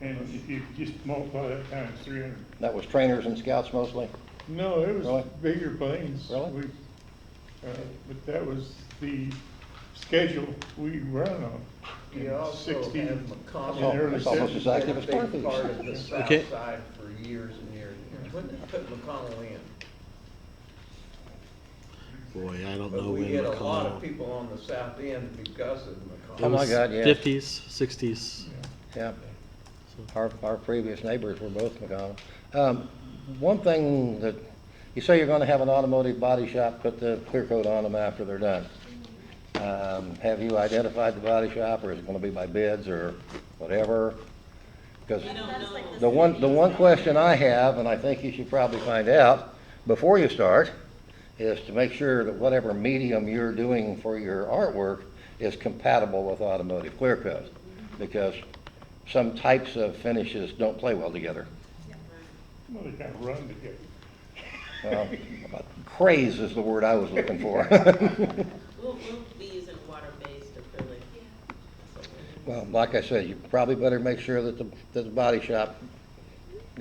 I: And if you just multiply that times 300,
A: That was trainers and scouts mostly?
I: no, it was
A: Really?
I: bigger planes.
A: Really?
I: But that was the schedule we run on. in
E: You also
I: 60
E: have
I: in
E: McConnell.
I: early
A: It's almost
I: 70s.
A: as active as
E: Been a
A: Carthage.
E: big part of the south
B: Okay.
E: side for years and years and years. When did they put McConnell in?
B: Boy, I don't
E: But
B: know
E: we
B: when
E: get a lot of
B: McConnell.
E: people on the south end because of
A: Oh, my
E: McConnell.
A: God, yes.
B: 50s, 60s.
A: Yeah. Our previous neighbors were both McConnell. One thing that, you say you're gonna have an automotive body shop put the clear coat on them after they're done. Have you identified the body shop, or is it gonna be by bids or whatever? Because
M: We don't
N: That's like
M: know.
A: the one question I have, and I think you should probably find out before you start, is to make sure that whatever medium you're doing for your artwork is compatible with automotive clear coat. Because some types of finishes don't play well together.
I: Well, they kind of run together.
A: Well, craze is the word I was looking for.
M: We'll be using water-based acrylic.
A: Well, like I said, you probably better make sure that the body shop,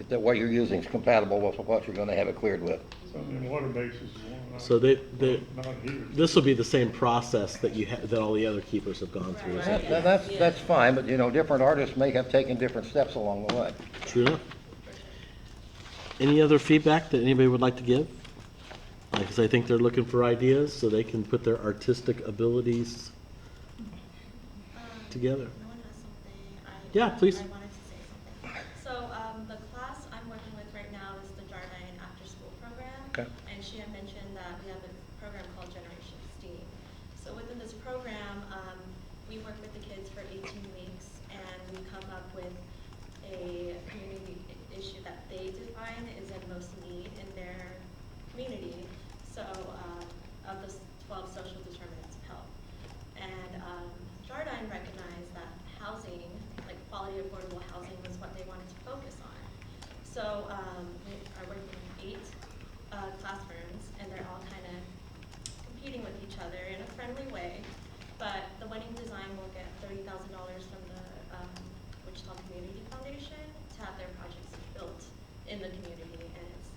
A: that what you're using is compatible with what you're gonna have it cleared with.
I: Something water bases is one.
B: So they,
I: Not here.
B: this will be the same process that that all the other keepers have gone through. is it?
A: That's fine, but different artists may have taken different steps along the way.
B: True enough. Any other feedback that anybody would like to give? Because I think they're looking for ideas so they can put their artistic abilities together.
N: No one has something.
B: Yeah, please.
N: I wanted to say something. So, the class I'm working with right now is the Jardine After School Program.
A: Okay.
N: And she had mentioned that we have a program called Generation STEAM. So within this program, we work with the kids for 18 weeks, and we come up with a community issue that they define is in most need in their community. So, of the 12 social determinants of health. And Jardine recognized that housing, like quality affordable housing, was what they wanted to focus on. So we are working in 8 classrooms, and they're all kind of competing with each other in a friendly way. But the winning design will get $30,000 from the Wichita Community Foundation to have their projects built in the community, and it's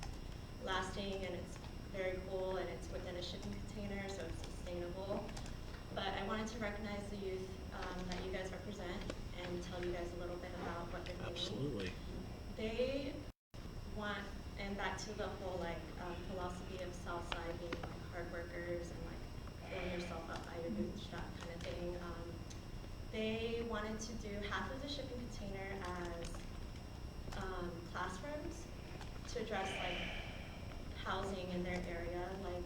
N: lasting, and it's very cool, and it's within a shipping container, so it's sustainable. But I wanted to recognize the youth that you guys represent and tell you guys a little bit about what they're doing.
B: Absolutely.
N: They want, and back to the whole philosophy of Southside being like hard workers and like pulling yourself up by your bootstrap kind of thing. They wanted to do half of the shipping container as classrooms to address like housing in their area. Like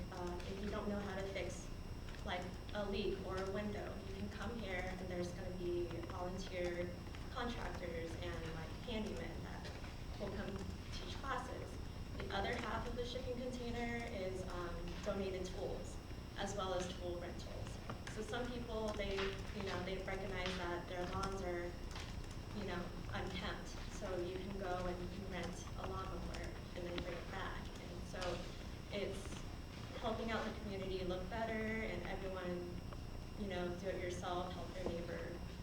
N: if you don't know how to fix like a leak or a window, you can come here and there's going to be volunteer contractors and like handymen that will come teach classes. The other half of the shipping container is donated tools as well as tool rentals. So some people, they recognize that their lawns are, unkempt. So you can go and you can rent a lawnmower and then bring it back. And so it's helping out the community look better, and everyone, do it yourself, help your neighbor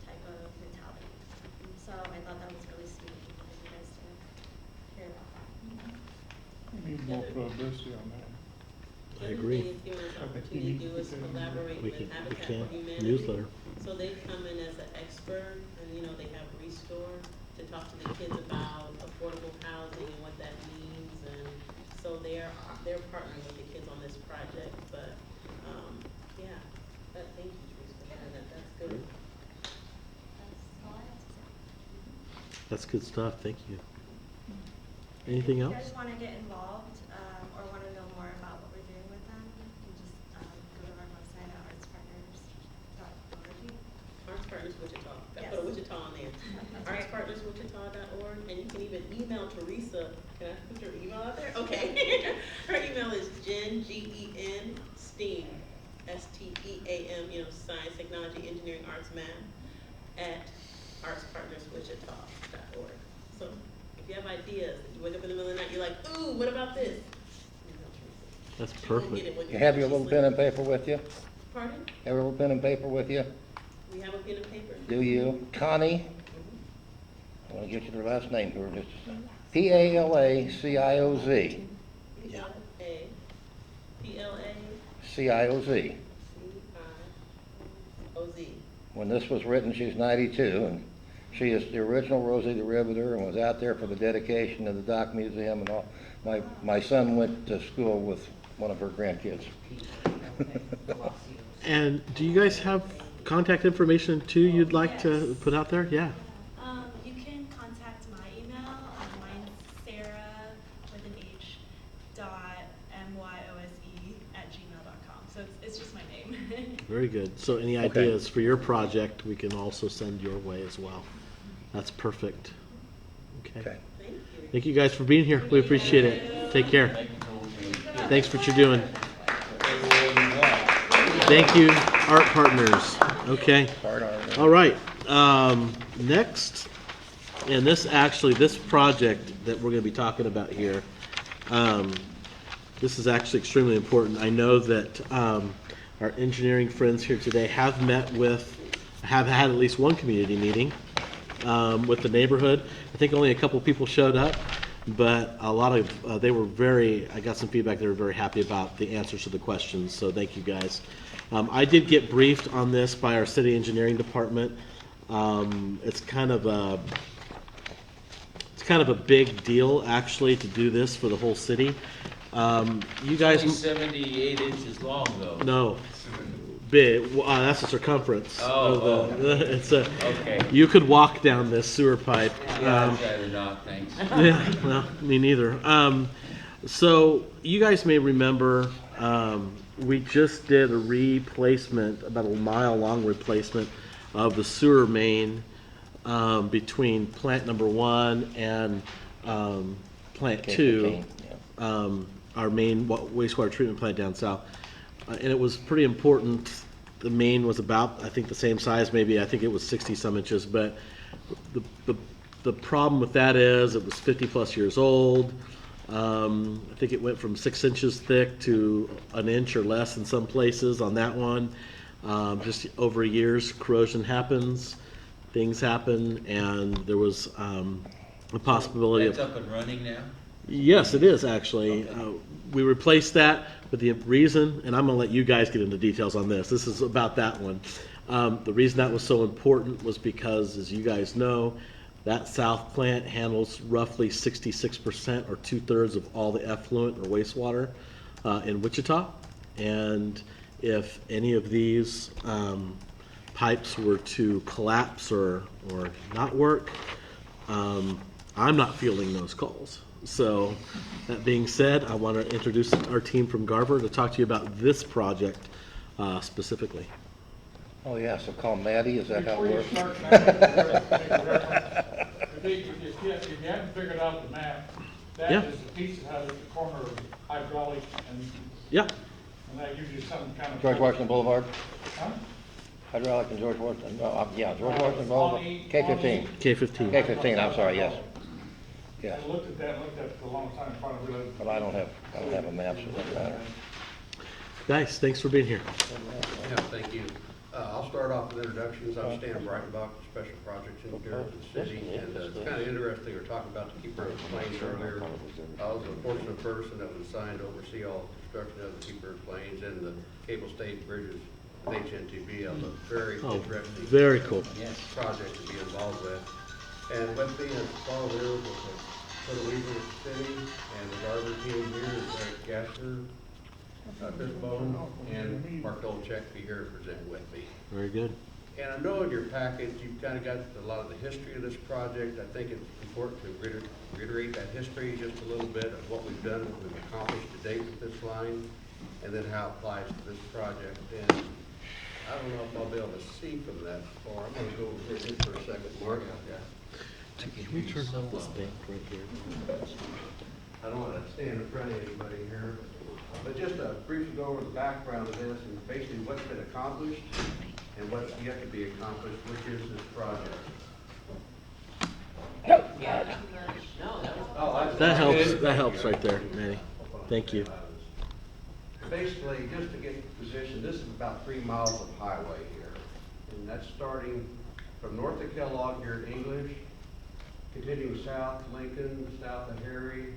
N: type of mentality. So I thought that was really sweet for you guys to hear about that.
I: We need more publicity on that.
B: I agree.
M: The other thing it's given us opportunity to do is collaborate
B: We
M: with
B: can,
M: Habitat
B: we
M: for
B: can,
M: Humanity.
B: newsletter.
M: So they come in as an expert, and they have Restore to talk to the kids about affordable housing and what that means, and so they're partnering with the kids on this project. But thank you, Teresa, for that. That's good.
N: That's all I have to say.
B: That's good stuff. Thank you. Anything
N: If you
B: else?
N: guys want to get involved or want to know more about what we're doing with them, you can just go to our website at artspartners.org.
M: Arts Partners Wichita. I
N: Yes.
M: put a Wichita on there. ArtsPartnersWichita.org, and you can even email Teresa. Can I put your email out there? Okay. Her email is Jen, Gen, STEAM, STEAM, Science, Technology, Engineering, Arts, Math, at ArtsPartnersWichita.org. So if you have ideas, you wake up in the middle of the night, you're like, ooh, what about this? Email Teresa.
B: That's
M: She won't get
B: perfect.
M: it when
A: You have your little
M: she's
A: pen and
M: sleeping.
A: paper with you?
M: Pardon?
A: Have a little pen and paper with you?
M: We have a pen and paper.
A: Do you? Connie, I want to get you their last name here. Just P-A-L-A-C-I-O-Z. C-I-O-Z.
M: C-I-O-Z.
A: When this was written, she's 92, and she is the original Rosie the Riveter and was out there for the dedication of the Dock Museum and all. My son went to school with one of her grandkids.
B: And do you guys have contact information too you'd like to put out there? Yeah.
O: You can contact my email. Mine's Sarah with an H .myose@gmail.com. So it's just my name.
B: Very good. So any
A: Okay.
B: ideas for your project, we can also send your way as well. That's perfect. Okay.
A: Okay.
B: Thank you guys for being here. We appreciate it. Take care. Thanks for what you're doing. Thank you, Art Partners. Okay. All right. Next, and this project that we're going to be talking about here This is actually extremely important. I know that our engineering friends here today have had at least one community meeting with the neighborhood. I think only a couple people showed up, but a lot of, I got some feedback, they were very happy about the answers to the questions, so thank you guys. I did get briefed on this by our city engineering department. It's kind of a big deal, actually, to do this for the whole city. You guys.
C: It's only 78 inches long, though.
B: No, big. That's the circumference.
C: Oh,
B: It's
C: okay.
B: You could walk down this sewer pipe.
C: Yeah, I'd rather not, thanks.
B: Yeah, well, me neither. So you guys may remember, we just did a replacement, about a mile-long replacement of the sewer main between plant number 1 and plant 2. Our main wastewater treatment plant down south. And it was pretty important. The main was about, I think, the same size, maybe, I think it was 60-some inches, but the problem with that is it was 50-plus years old. I think it went from 6 inches thick to an inch or less in some places on that one. Just over years, corrosion happens, things happen, and there was a possibility
C: That's
B: of...
C: up and running now?
B: Yes, it is, actually. We replaced that, but the reason, and I'm going to let you guys get into details on this. This is about that one. The reason that was so important was because, as you guys know, that south plant handles roughly 66% or 2/3 of all the effluent or wastewater in Wichita. And if any of these pipes were to collapse or not work, I'm not fielding those calls. So that being said, I want to introduce our team from Garver to talk to you about this project specifically.
A: Oh, yeah, so call Maddie, is that how it works?
J: Before you start, if you haven't figured out the map, that
B: Yeah.
J: is the piece that has the corner of hydraulic
B: Yeah.
J: and that gives you some kind of.
A: George Washington Boulevard?
J: Huh?
A: Hydraulic and George Washington, no, yeah, George Washington
J: on
A: Boulevard, K-15.
B: K-15.
A: K-15, I'm sorry, yes. Yeah,
J: I looked at it for a long time, trying to realize.
A: but I don't have a map, so it doesn't matter.
B: Guys, thanks for being here.
R: Yeah, thank you. I'll start off with introductions. I'm Stan Breitenbach, Special Projects Engineer at the city, and it's kind of interesting, we were talking about the Keeper of Plains earlier. I was a fortunate person that was assigned to oversee all construction of the Keeper of Plains and the Cable State Bridges with HNTB. It was a very interesting.
B: Very cool.
R: Project to be involved with. And with being a volunteer with the Port Weaver City and the Garver team here is Eric Gasser, Chris Bone, and Mark Dolchek be here to present with me.
B: Very good.
R: And I know in your package, you've kind of got a lot of the history of this project. I think it's important to reiterate that history just a little bit of what we've done, what we've accomplished to date with this line, and then how it applies to this project. And I don't know if I'll be able to see from that far. I'm going to go over here for a second, Mark.
B: Can we turn off this bank right here?
R: I don't want to stand in front of anybody here, but just to briefly go over the background of this and basically what's been accomplished and what's yet to be accomplished, which is this project.
B: That helps right there, Manny. Thank you.
R: Basically, just to get positioned, this is about 3 miles of highway here. And that's starting from north of Kellogg here at English, continuing south to Lincoln, south to Harry,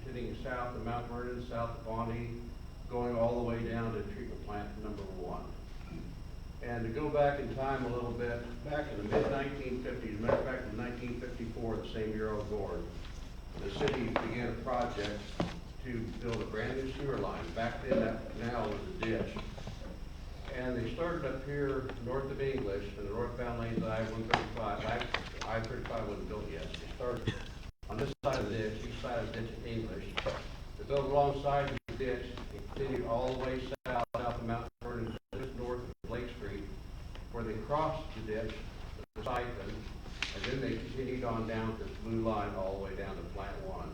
R: continuing south to Mount Vernon, south to Bonnie, going all the way down to treatment plant number 1. And to go back in time a little bit, back in the mid-1950s, matter of fact, in 1954, the same year I was born, the city began a project to build a brand new sewer line. Back then, that now was a ditch. And they started up here north of English, in the northbound lanes of I-135. I-35 wasn't built yet. They started on this side of the ditch, each side of the ditch in English. They built alongside the ditch and continued all the way south of Mount Vernon, just north of Lake Street, where they crossed the ditch, the siphon, and then they continued on down this blue line all the way down to Plant 1.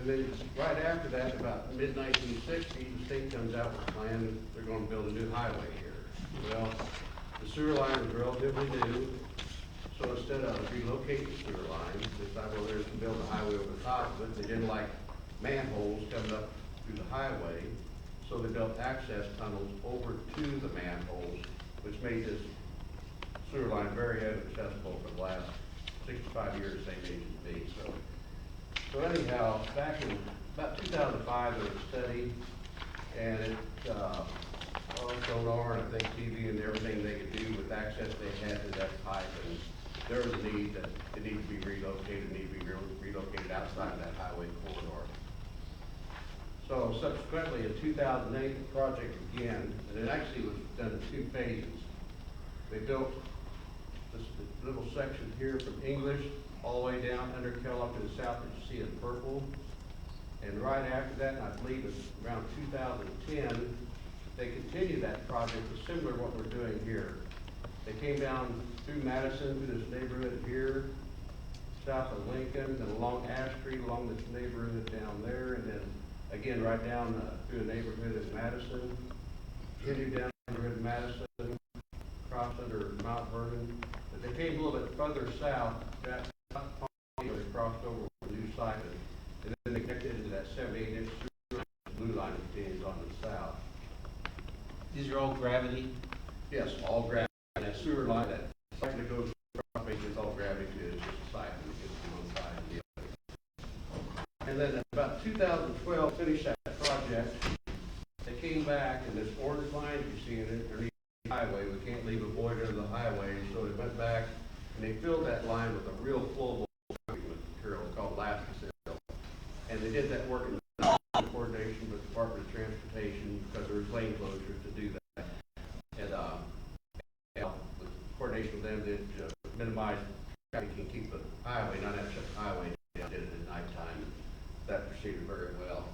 R: And then right after that, about mid-1960s, the state comes out with a plan, they're going to build a new highway here. Well, the sewer line was relatively new, so instead of relocating the sewer line, they decided, well, there's to build a highway over the top of it. They didn't like manholes coming up through the highway. So they built access tunnels over to the manholes, which made this sewer line very inaccessible for the last 65 years they made it to be. So anyhow, back in about 2005, there was a study, and it, sonar and I think TV and everything they could do with access they had to that pipe, and there was a need that it needed to be relocated, relocated outside of that highway corridor. So subsequently, in 2008, the project began, and it actually was done in 2 phases. They built this little section here from English all the way down under Kellogg to the south that you see in purple. And right after that, and I believe it's around 2010, they continued that project similar to what we're doing here. They came down through Madison, through this neighborhood here, south of Lincoln, then along Ash Street, along this neighborhood down there, and then again right down through the neighborhood of Madison, continued down the neighborhood of Madison, crossed under Mount Vernon. But they came a little bit further south, that they crossed over a new site, and then they connected into that 78-inch blue line that continues on the south.
C: These are all gravity?
R: Yes, all gravity. That sewer line, that site that goes across, is all gravity too. It's just a site that gets from one side to the other. And then in about 2012, finished that project. They came back, and this orange line you see underneath the highway, we can't leave a void under the highway, so they went back and they filled that line with a real flowable material called Lasticell. And they did that work in coordination with the Department of Transportation because there was lane closures to do that. And with coordination with them, to minimize traffic and keep the highway, not have to shut the highway down, did it at nighttime. That proceeded very well.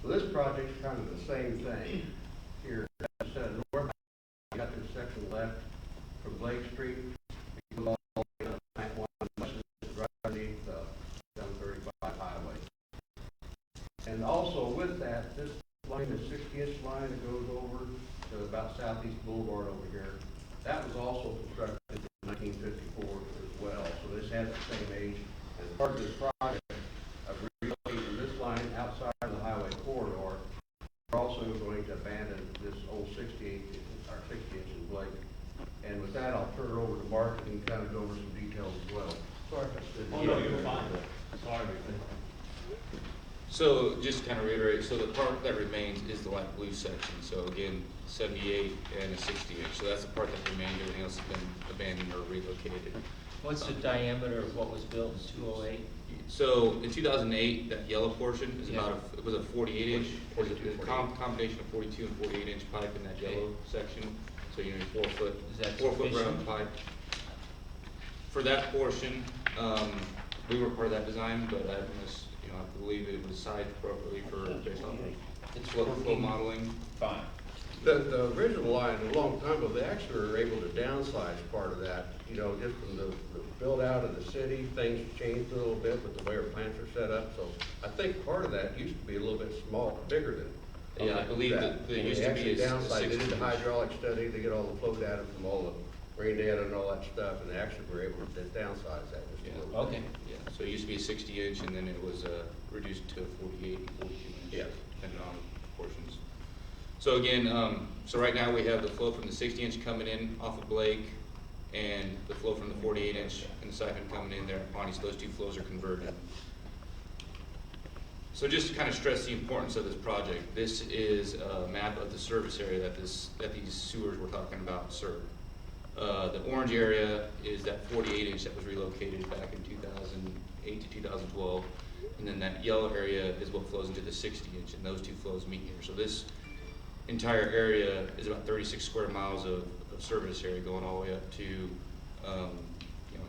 R: So this project's kind of the same thing here. Instead of north, you got this section left from Blake Street, you go all the way to Plant 1, right underneath the 735 highway. And also with that, this line, the 60-inch line that goes over to about Southeast Boulevard over here, that was also constructed in 1954 as well. So this has the same age. As part of this project of relocating this line outside of the highway corridor, we're also going to abandon this old 60-inch in Blake. And with that, I'll turn it over to Mark and kind of go over some details as well. Sorry if I stood.
K: Oh, no, you're fine. Sorry.
F: So just to kind of reiterate, so the part that remains is the light blue section. So again, 78 and a 60-inch. So that's the part that remained. Everything else has been abandoned or relocated.
C: What's the diameter of what was built in 208?
F: So in 2008, that yellow portion is it was a 48-inch, or is it a combination of 42 and 48-inch pipe in that yellow section. So you need 4 foot,
C: Is that
F: 4 foot
C: sufficient?
F: round pipe. For that portion, we were part of that design, but I believe it was sized appropriately based on
C: It's
F: flow
C: 14.
F: modeling.
C: Fine.
R: The original line, a long time ago, they actually were able to downsize part of that, just from the build out of the city, things changed a little bit with the way our plants are set up, so I think part of that used to be a little bit bigger than.
F: Yeah, I believe that there used to be
R: They
F: a
R: actually downsized, they did the
F: 60 inch.
R: hydraulic study, they get all the flow data from all the rain data and all that stuff, and they actually were able to downsize that just a little bit.
C: Okay.
F: Yeah, so it used to be a 60-inch, and then it was reduced to 48 and 42 inch,
R: Yeah.
F: depending on portions. So again, so right now we have the flow from the 60-inch coming in off of Blake, and the flow from the 48-inch in the siphon coming in there at Pawnee. So those two flows are converted. So just to kind of stress the importance of this project, this is a map of the service area that these sewers we're talking about serve. The orange area is that 48-inch that was relocated back in 2008 to 2012, and then that yellow area is what flows into the 60-inch, and those two flows meet here. So this entire area is about 36 square miles of service area going all the way up to,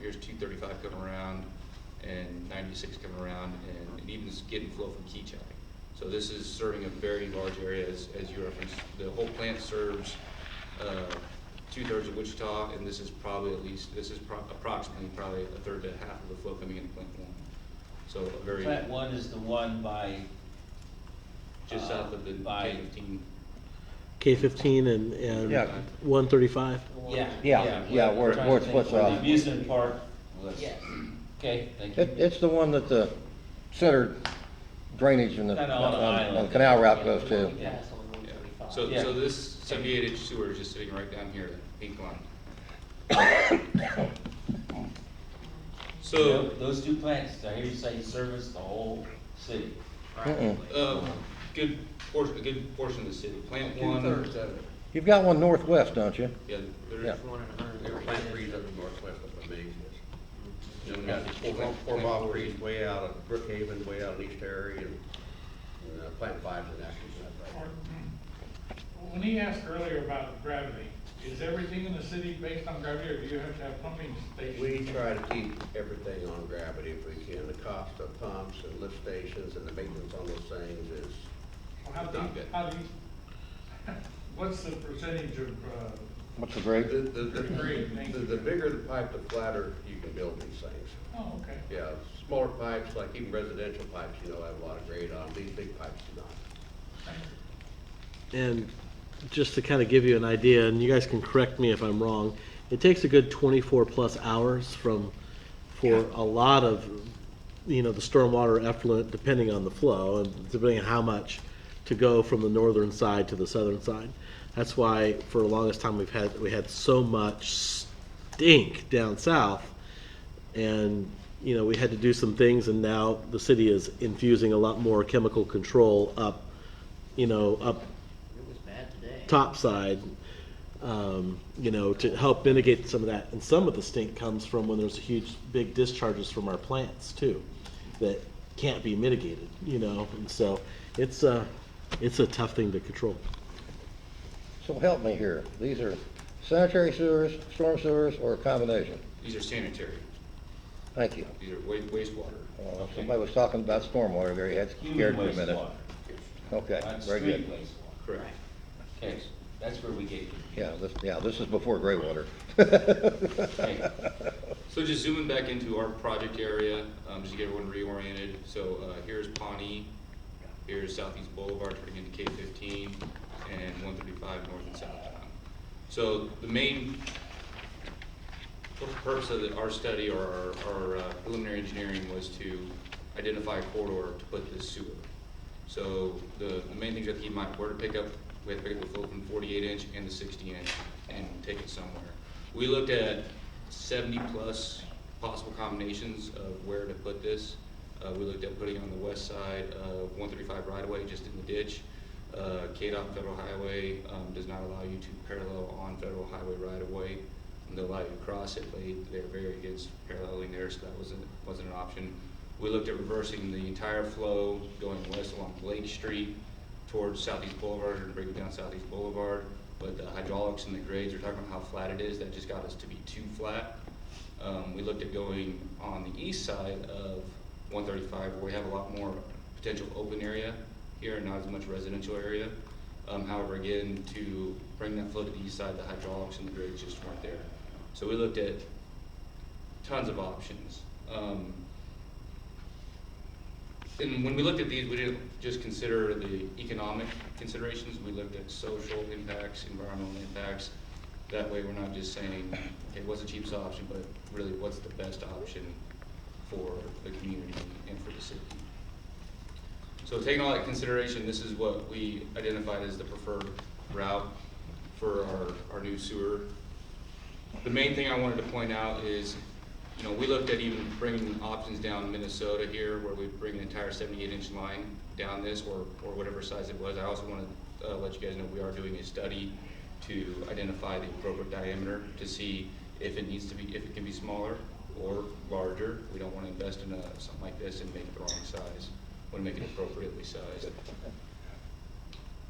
F: here's 235 coming around, and 96 coming around, and even getting flow from Keachai. So this is serving a very large area, as you referenced. The whole plant serves 2/3 of Wichita, and this is approximately probably a third to half of the flow coming into Plant 1. So a very
C: Plant 1 is the one by
F: just south of the
C: by
F: K15.
B: K-15 and
A: Yeah.
B: 135.
A: Yeah, where it splits
C: The
A: off.
C: amusement park was.
M: Yes.
C: Okay, thank you.
A: It's the one that the center drainage and the,
C: Kinda on an
A: on
C: island.
A: the canal route goes to.
F: Yeah. So,
C: Yeah.
F: so this 78-inch sewer is just sitting right down here, that pink line. So,
C: Those two plants, I hear you say service the whole city.
A: Mm-mm.
F: good portion of the city. Plant one.
R: Two-thirds of it.
A: You've got one northwest, don't you?
F: Yeah, there's
A: Yeah.
R: There were plant trees up northwest of me. Then we got four mile trees way out of Brookhaven, way out in East Area, and plant five's in Atkins.
J: When he asked earlier about gravity, is everything in the city based on gravity, or do you have to have pumping stations?
R: We try to keep everything on gravity if we can. The cost of pumps and lift stations and the maintenance on those things is
J: How do
R: not good.
J: what's the percentage of,
A: What's the grade?
R: The bigger the pipe, the flatter you can build these things.
J: oh, okay.
R: Yeah, smaller pipes, like even residential pipes, have a lot of grade on. These big pipes do not.
B: And just to kind of give you an idea, and you guys can correct me if I'm wrong, it takes a good 24 plus hours for a lot of, the stormwater effluent, depending on the flow and depending on how much, to go from the northern side to the southern side. That's why for the longest time we had so much stink down south, and we had to do some things, and now the city is infusing a lot more chemical control up top side, to help mitigate some of that. And some of the stink comes from when there's huge, big discharges from our plants too, that can't be mitigated, and so it's a tough thing to control.
A: So help me here. These are sanitary sewers, storm sewers, or a combination?
F: These are sanitary.
A: Thank you.
F: These are wastewater.
A: Somebody was talking about stormwater there. He had scared for a minute.
C: Wastewater.
A: Okay,
C: Not
A: very good.
C: street wastewater.
F: Correct.
C: Okay, so that's where we get you.
A: This is before gray water.
F: So just zooming back into our project area, just to get everyone reoriented. So here's Pawnee, here's Southeast Boulevard turning into K-15, and 135 north and south. So the main purpose of our study or our preliminary engineering was to identify a corridor to put this sewer. So the main things you have to keep in mind, where to pick up, we have to pick up the flow from 48-inch and the 60-inch and take it somewhere. We looked at 70 plus possible combinations of where to put this. We looked at putting it on the west side of 135 right-of-way, just in the ditch. KDOT Federal Highway does not allow you to parallel on Federal Highway right-of-way. They'll allow you to cross it, but they're very against paralleling there, so that wasn't an option. We looked at reversing the entire flow going west along Blake Street towards Southeast Boulevard and bring it down Southeast Boulevard. But the hydraulics and the grades, we're talking about how flat it is, that just got us to be too flat. We looked at going on the east side of 135 where we have a lot more potential open area here and not as much residential area. However, again, to bring that flow to the east side, the hydraulics and the grades just weren't there. So we looked at tons of options. And when we looked at these, we didn't just consider the economic considerations, we looked at social impacts, environmental impacts. That way we're not just saying, okay, what's the cheapest option, but really what's the best option for the community and for the city. So taking all that into consideration, this is what we identified as the preferred route for our new sewer. The main thing I wanted to point out is, we looked at even bringing options down Minnesota here, where we bring an entire 78-inch line down this, or whatever size it was. I also want to let you guys know we are doing a study to identify the appropriate diameter to see if it can be smaller or larger. We don't want to invest in something like this and make it the wrong size. We want to make it appropriately sized.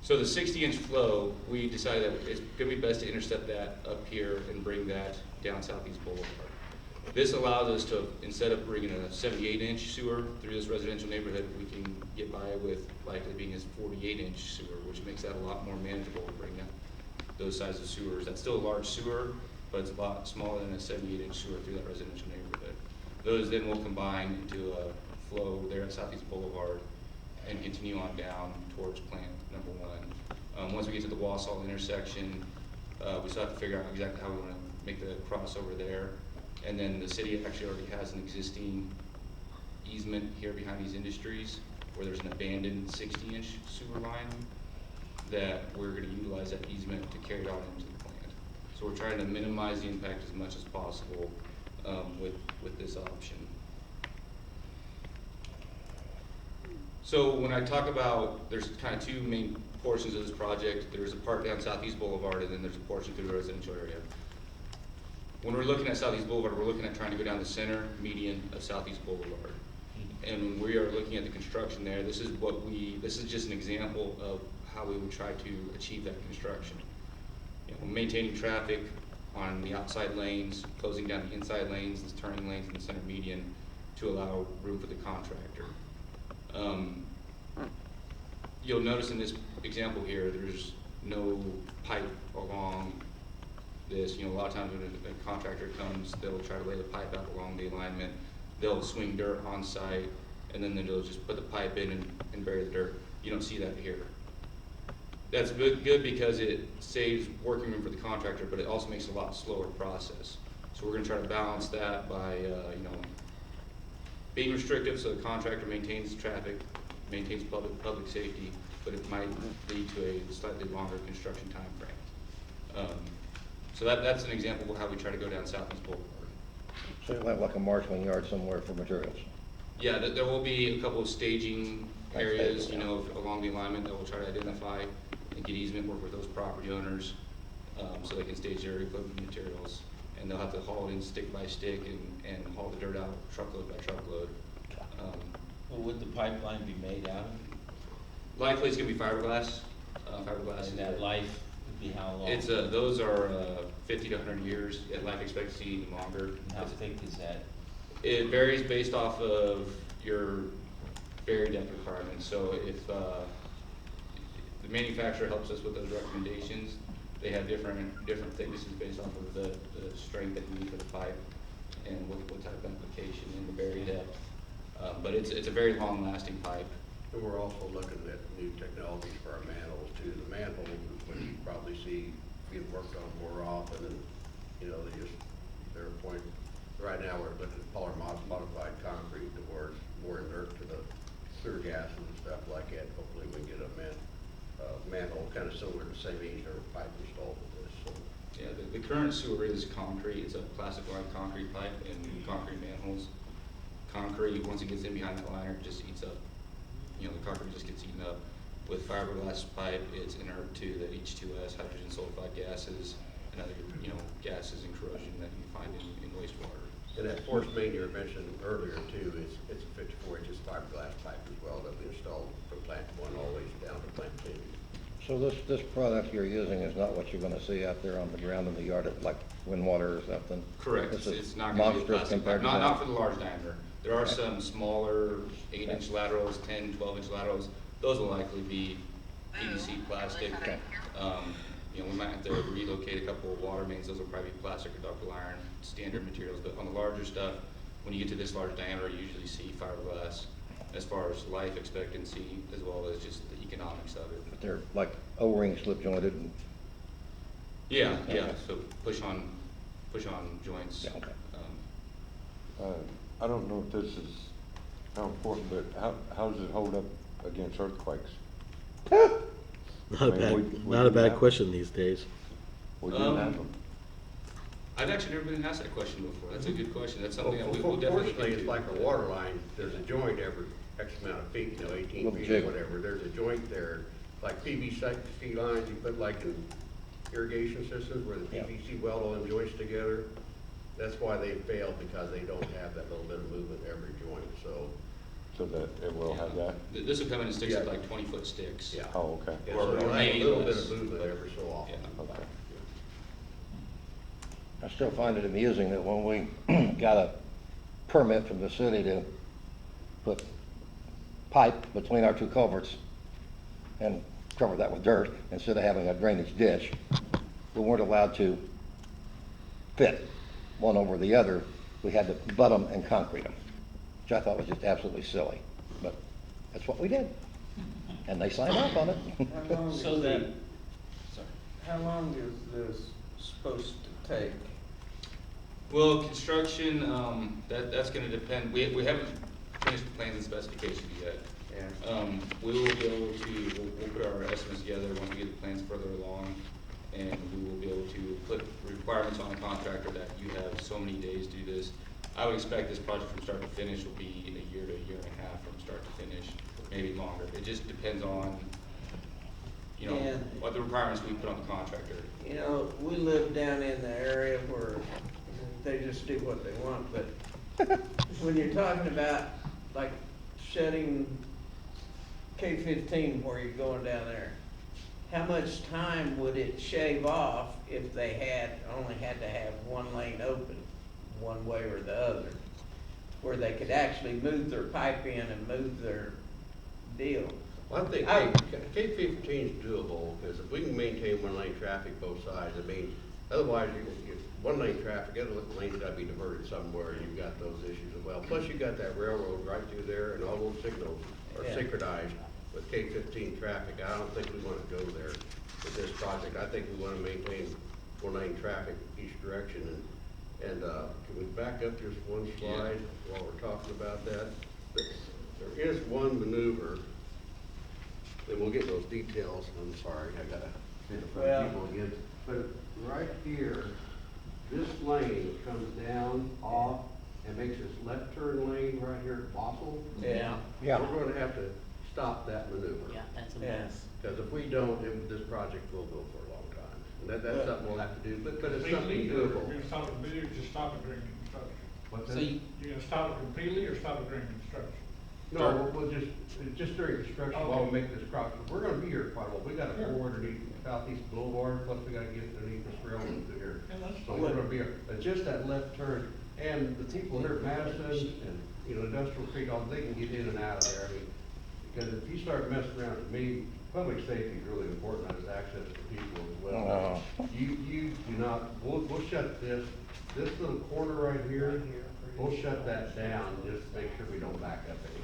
F: So the 60-inch flow, we decided that it's going to be best to intercept that up here and bring that down Southeast Boulevard. This allows us to, instead of bringing a 78-inch sewer through this residential neighborhood, we can get by with likely being a 48-inch sewer, which makes that a lot more manageable to bring those sizes of sewers. That's still a large sewer, but it's a lot smaller than a 78-inch sewer through that residential neighborhood. Those then will combine into a flow there at Southeast Boulevard and continue on down towards plant number 1. Once we get to the Wausau intersection, we still have to figure out exactly how we want to make the crossover there. And then the city actually already has an existing easement here behind these industries where there's an abandoned 60-inch sewer line, that we're gonna utilize that easement to carry it on into the plant. So we're trying to minimize the impact as much as possible, with this option. So when I talk about, there's kind of two main portions of this project. There's a part down Southeast Boulevard, and then there's a portion through the residential area. When we're looking at Southeast Boulevard, we're looking at trying to go down the center median of Southeast Boulevard. And when we are looking at the construction there, this is just an example of how we would try to achieve that construction. You know, maintaining traffic on the outside lanes, closing down the inside lanes, the turning lanes, and the center median to allow room for the contractor. You'll notice in this example here, there's no pipe along this. You know, a lot of times when a contractor comes, they'll try to lay the pipe out along the alignment. They'll swing dirt on site, and then they'll just put the pipe in and bury the dirt. You don't see that here. That's good because it saves working room for the contractor, but it also makes it a lot slower process. So we're gonna try to balance that by, you know, being restrictive so the contractor maintains traffic, maintains public safety, but it might lead to a slightly longer construction time frame. So that's an example of how we try to go down Southeast Boulevard.
A: So you'll have like a marshalling yard somewhere for materials.
F: Yeah, there will be a couple of staging areas, you know, along the alignment that we'll try to identify and get easement, work with those property owners, so they can stage their equipment materials. And they'll have to haul it in stick by stick and haul the dirt out truckload by truckload.
C: Well, would the pipeline be made out of?
F: Likely it's gonna be fiberglass. Fiberglass.
C: And that life would be how long?
F: It's those are 50 to 100 years. Life expectancy even longer.
C: And how thick is that?
F: It varies based off of your buried depth requirements. So if the manufacturer helps us with those recommendations, they have different thicknesses based off of the strength that you need for the pipe and what type of application in the buried depth. But it's a very long lasting pipe.
R: And we're also looking at new technologies for our manholes too. The manholes, which you probably see being worked on more often, and, you know, they're a point, right now we're looking at polymer modified concrete to where it's more inert to the clear gases and stuff like that. Hopefully we can get a manhole kind of similar to the same age or pipe installed with this. So.
F: Yeah, the current sewer is concrete. It's a plastic lined concrete pipe and concrete manholes. Concrete, once it gets in behind that liner, it just eats up. You know, the concrete just gets eaten up. With fiberglass pipe, it's inert to the H2S, hydrogen sulfide gases, and other, you know, gases and corrosion that you find in wastewater.
R: And that force main you were mentioning earlier too, it's a 54 inches fiberglass pipe as well that we installed from plant 1 all the way down to plant 2.
A: So this product you're using is not what you're gonna see out there on the ground in the yard, like wind water or something?
F: Correct.
A: This is
F: It's not going to be a
A: monstrous
F: plastic pipe.
A: compared to
F: Not
A: that?
F: for the large diameter. There are some smaller 8-inch laterals, 10, 12-inch laterals. Those will likely be PVC plastic.
A: Okay.
F: You know, we might have to relocate a couple of water mains. Those will probably be plastic or ductile iron, standard materials. But on the larger stuff, when you get to this large diameter, you usually see fiberglass as far as life expectancy as well as just the economics of it.
A: But they're like O-ring slip jointed and.
F: Yeah. So push on joints.
A: Yeah, okay.
Q: I don't know if this is how important, but how does it hold up against earthquakes?
B: Not a bad question these days.
Q: We didn't have them.
F: I've actually never been asked that question before. That's a good question. That's something that we'll definitely.
R: Fortunately, it's like a water line. There's a joint every X amount of feet, you know, 18
A: Little
R: feet
A: jig.
R: or whatever. There's a joint there, like PVC lines you put like in irrigation systems where the
A: Yeah.
R: PVC weld all them joints together. That's why they failed, because they don't have that little bit of movement every joint, so.
Q: So that it will have that?
F: This will come in sticks of
R: Yeah.
F: like 20-foot sticks.
R: Yeah.
Q: Oh, okay.
R: Yeah,
F: Or
R: so you'll have
F: maybe
R: a little bit
F: less,
R: of movement
F: but-
R: every so often.
F: Yeah.
Q: Okay.
A: I still find it amusing that when we got a permit from the city to put pipe between our two culverts and cover that with dirt instead of having a drainage ditch, we weren't allowed to fit one over the other. We had to butt them and concrete them, which I thought was just absolutely silly, but that's what we did. And they signed off on it.
R: How long
C: So
R: is
C: that,
R: the-
C: sorry.
R: How long is this supposed to take?
F: Well, construction, that's gonna depend. We haven't finished the plans and specifications yet.
R: Yeah.
S: We will be able to, we'll put our estimates together once we get the plans further along, and we will be able to put requirements on the contractor that you have so many days to do this. I would expect this project from start to finish will be a year to a year and a half from start to finish, maybe longer. It just depends on, you know,
E: And-
S: what the requirements we put on the contractor.
E: You know, we live down in the area where they just do what they want, but when you're talking about like shutting K-15 where you're going down there, how much time would it shave off if they only had to have one lane open, one way or the other, where they could actually move their pipe in and move their deal?
R: Well, I think K-15 is doable, because if we can maintain one lane traffic both sides, I mean, otherwise, you one lane traffic, other lanes gotta be diverted somewhere, you've got those issues as well. Plus, you got that railroad right through there, and all those signals are
E: Yeah.
R: synchronized with K-15 traffic. I don't think we wanna go there with this project. I think we wanna maintain one lane traffic each direction, and can we back up just one slide while we're talking about that? There is one maneuver, and we'll get those details, I'm sorry, I gotta say it for
E: Well-
R: people again. But right here, this lane comes down, off, and makes this left turn lane right here at Boston.
E: Yeah.
A: Yeah.
R: We're gonna have to stop that maneuver.
P: Yeah, that's a
E: Yeah.
P: mess.
R: Because if we don't, this project will go for a long time. And that's
E: Yeah.
R: something we'll have to do, but it's something
J: Completely, or
R: doable.
J: you're gonna stop it completely, or just stop it during construction?
R: What's
C: So
R: that?
J: You're gonna stop it completely or stop it during construction?
R: No, we'll just during construction, while we make this crop, we're gonna be here quite a while. We got a
J: Sure.
R: bore underneath Southeast Boulevard, plus we gotta get underneath this railroad through here.
J: Yeah, that's
R: So
J: fine.
R: we're gonna be here, but just that left turn, and the people here at Madison and, you know, Industrial Creek, all, they can get in and out of there. I mean, because if you start messing around with me, public safety is really important, as access to people as well. You do not, we'll shut this little corner right here, we'll shut that down, just to make sure we don't back up anything.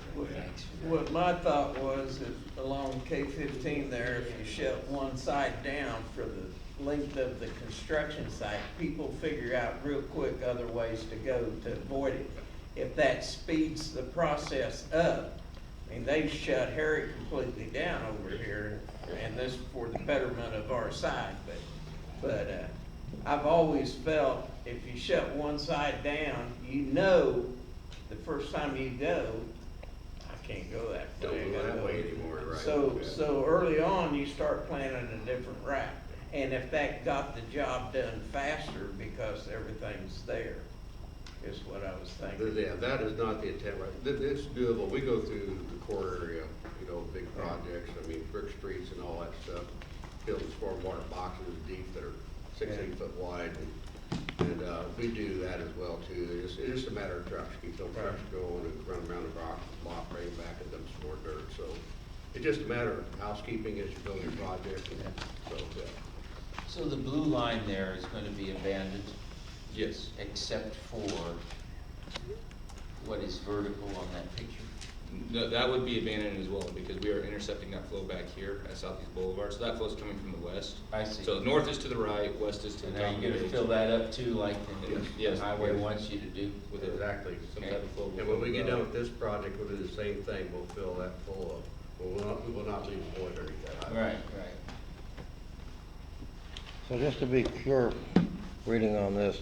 E: What my thought was, if along K-15 there, if you shut one side down for the length of the construction site, people figure out real quick other ways to go to avoid it. If that speeds the process up, I mean, they shut Harry completely down over here, and this for the betterment of our side, but I've always felt if you shut one side down, you know, the first time you go, I can't go that way.
R: Don't go that way anymore, right?
E: So early on, you start planning a different route. And if that got the job done faster because everything's there, is what I was thinking.
R: Yeah, that is not the intent, right? It's doable. We go through the core area, you know, big projects, I mean, brick streets and all that stuff. Building stormwater boxes deep that are 6-8 foot wide. And we do that as well too. It's just a matter of trucks, keep those trucks going and run around the block, bring back and dump some more dirt. So it's just a matter of housekeeping as you build your project. And so, yeah.
C: So the blue line there is going to be abandoned,
S: Yes.
C: except for what is vertical on that picture?
S: No, that would be abandoned as well, because we are intercepting that flow back here at Southeast Boulevard, so that flow is coming from the west.
C: I see.
S: So north is to the right, west is to the
C: And
S: top.
C: are you
S: of the
C: gonna
S: ridge.
C: fill that up too, like
S: Yes.
C: the highway wants you to do?
S: With
R: Exactly.
S: some type of flow.
R: And when we get done with this project, we'll do the same thing. We'll fill that full of, we will not leave a void underneath that highway.
C: Right.
A: So just to be sure, reading on this,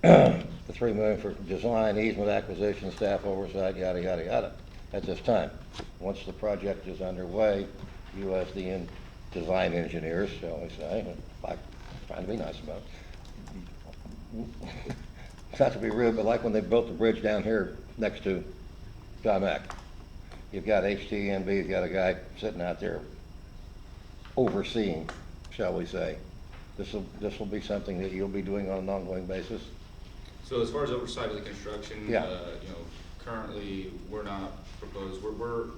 A: the $3 million for design, easement, acquisition, staff oversight, yada, yada, yada, at this time. Once the project is underway, you as the design engineers, shall we say, like, trying to be nice about it. Not to be rude, but like when they built the bridge down here next to John Mack, you've got HTNB, you've got a guy sitting out there overseeing, shall we say. This will be something that you'll be doing on an ongoing basis?
S: So as far as oversight of the construction,
A: Yeah.
S: you know, currently, we're not proposed, we're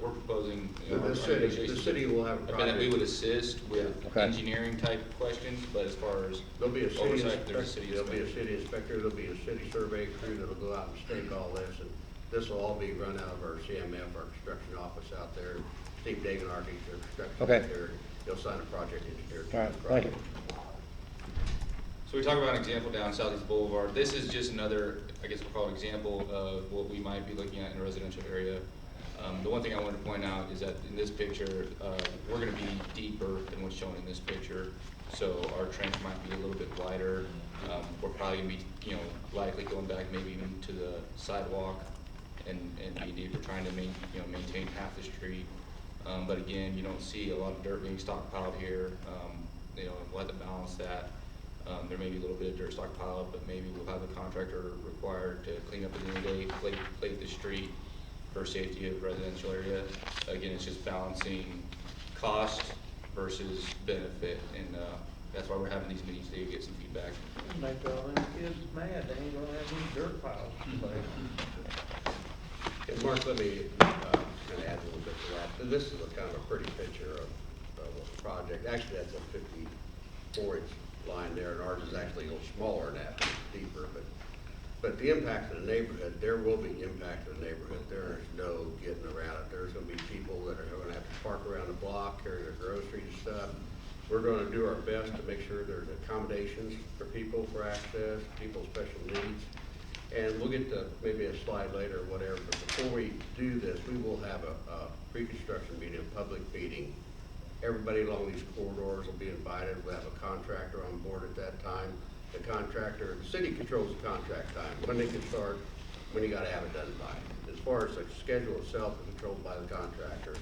S: proposing, you know,
R: The
S: our
R: city-
S: negotiations
R: the city will have a
S: been that we
R: project.
S: would assist with
A: Okay.
S: engineering type questions, but as far as
R: There'll be a city
S: oversight, there's a
R: inspector,
S: city
R: there'll be a
S: inspector.
R: city inspector, there'll be a city survey crew that'll go out and stake all this, and this will all be run out of our CMF, our construction office out there. Steve Dagan, our construction
A: Okay.
R: engineer, he'll sign a project engineer. to
A: All right,
R: this
A: thank you.
R: project.
S: So we talk about an example down Southeast Boulevard. This is just another, I guess we'll call it an example of what we might be looking at in a residential area. The one thing I wanted to point out is that in this picture, we're gonna be deeper than what's shown in this picture. So our trench might be a little bit wider. We're probably gonna be, likely going back maybe even to the sidewalk and be deeper, trying to maintain half the street. But again, you don't see a lot of dirt being stockpiled here. We'll have to balance that. There may be a little bit of dirt stockpiled, but maybe we'll have the contractor required to clean up at the end of the day, plate the street for safety of residential area. Again, it's just balancing cost versus benefit, and that's why we're having these meetings today to get some feedback.
E: Make all them kids mad, they ain't gonna have any dirt piles to play.
R: And Mark, let me kind of add a little bit to that. And this is a kind of a pretty picture of a project. Actually, that's a 54-inch line there, and ours is actually a little smaller than that, deeper. But the impact of the neighborhood, there will be impact of the neighborhood. There is no getting around it. There's going to be people that are going to have to park around the block, carry their groceries and stuff. We're going to do our best to make sure there's accommodations for people for access, people's special needs. And we'll get to maybe a slide later or whatever, but before we do this, we will have a pre-construction meeting, a public meeting. Everybody along these corridors will be invited. We'll have a contractor on board at that time. The contractor, the city controls the contract time, when they can start, when you gotta have it done by. As far as the schedule itself is controlled by the contractor.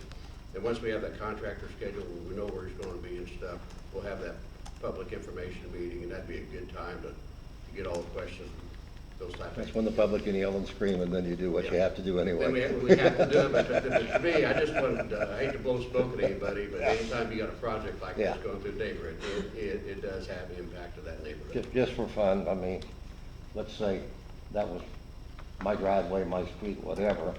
R: And once we have that contractor schedule, we know where he's gonna be and stuff, we'll have that public information meeting, and that'd be a good time to get all the questions, those types of things.
A: That's when the public can yell and scream, and then you do what you have to do anyway.
R: Then we have to do it, but to me, I just wouldn't, I hate to blow smoke at anybody, but anytime you got a project like this going through the neighborhood, it does have an impact to that neighborhood.
A: Just for fun, I mean, let's say that was my driveway, my street, whatever,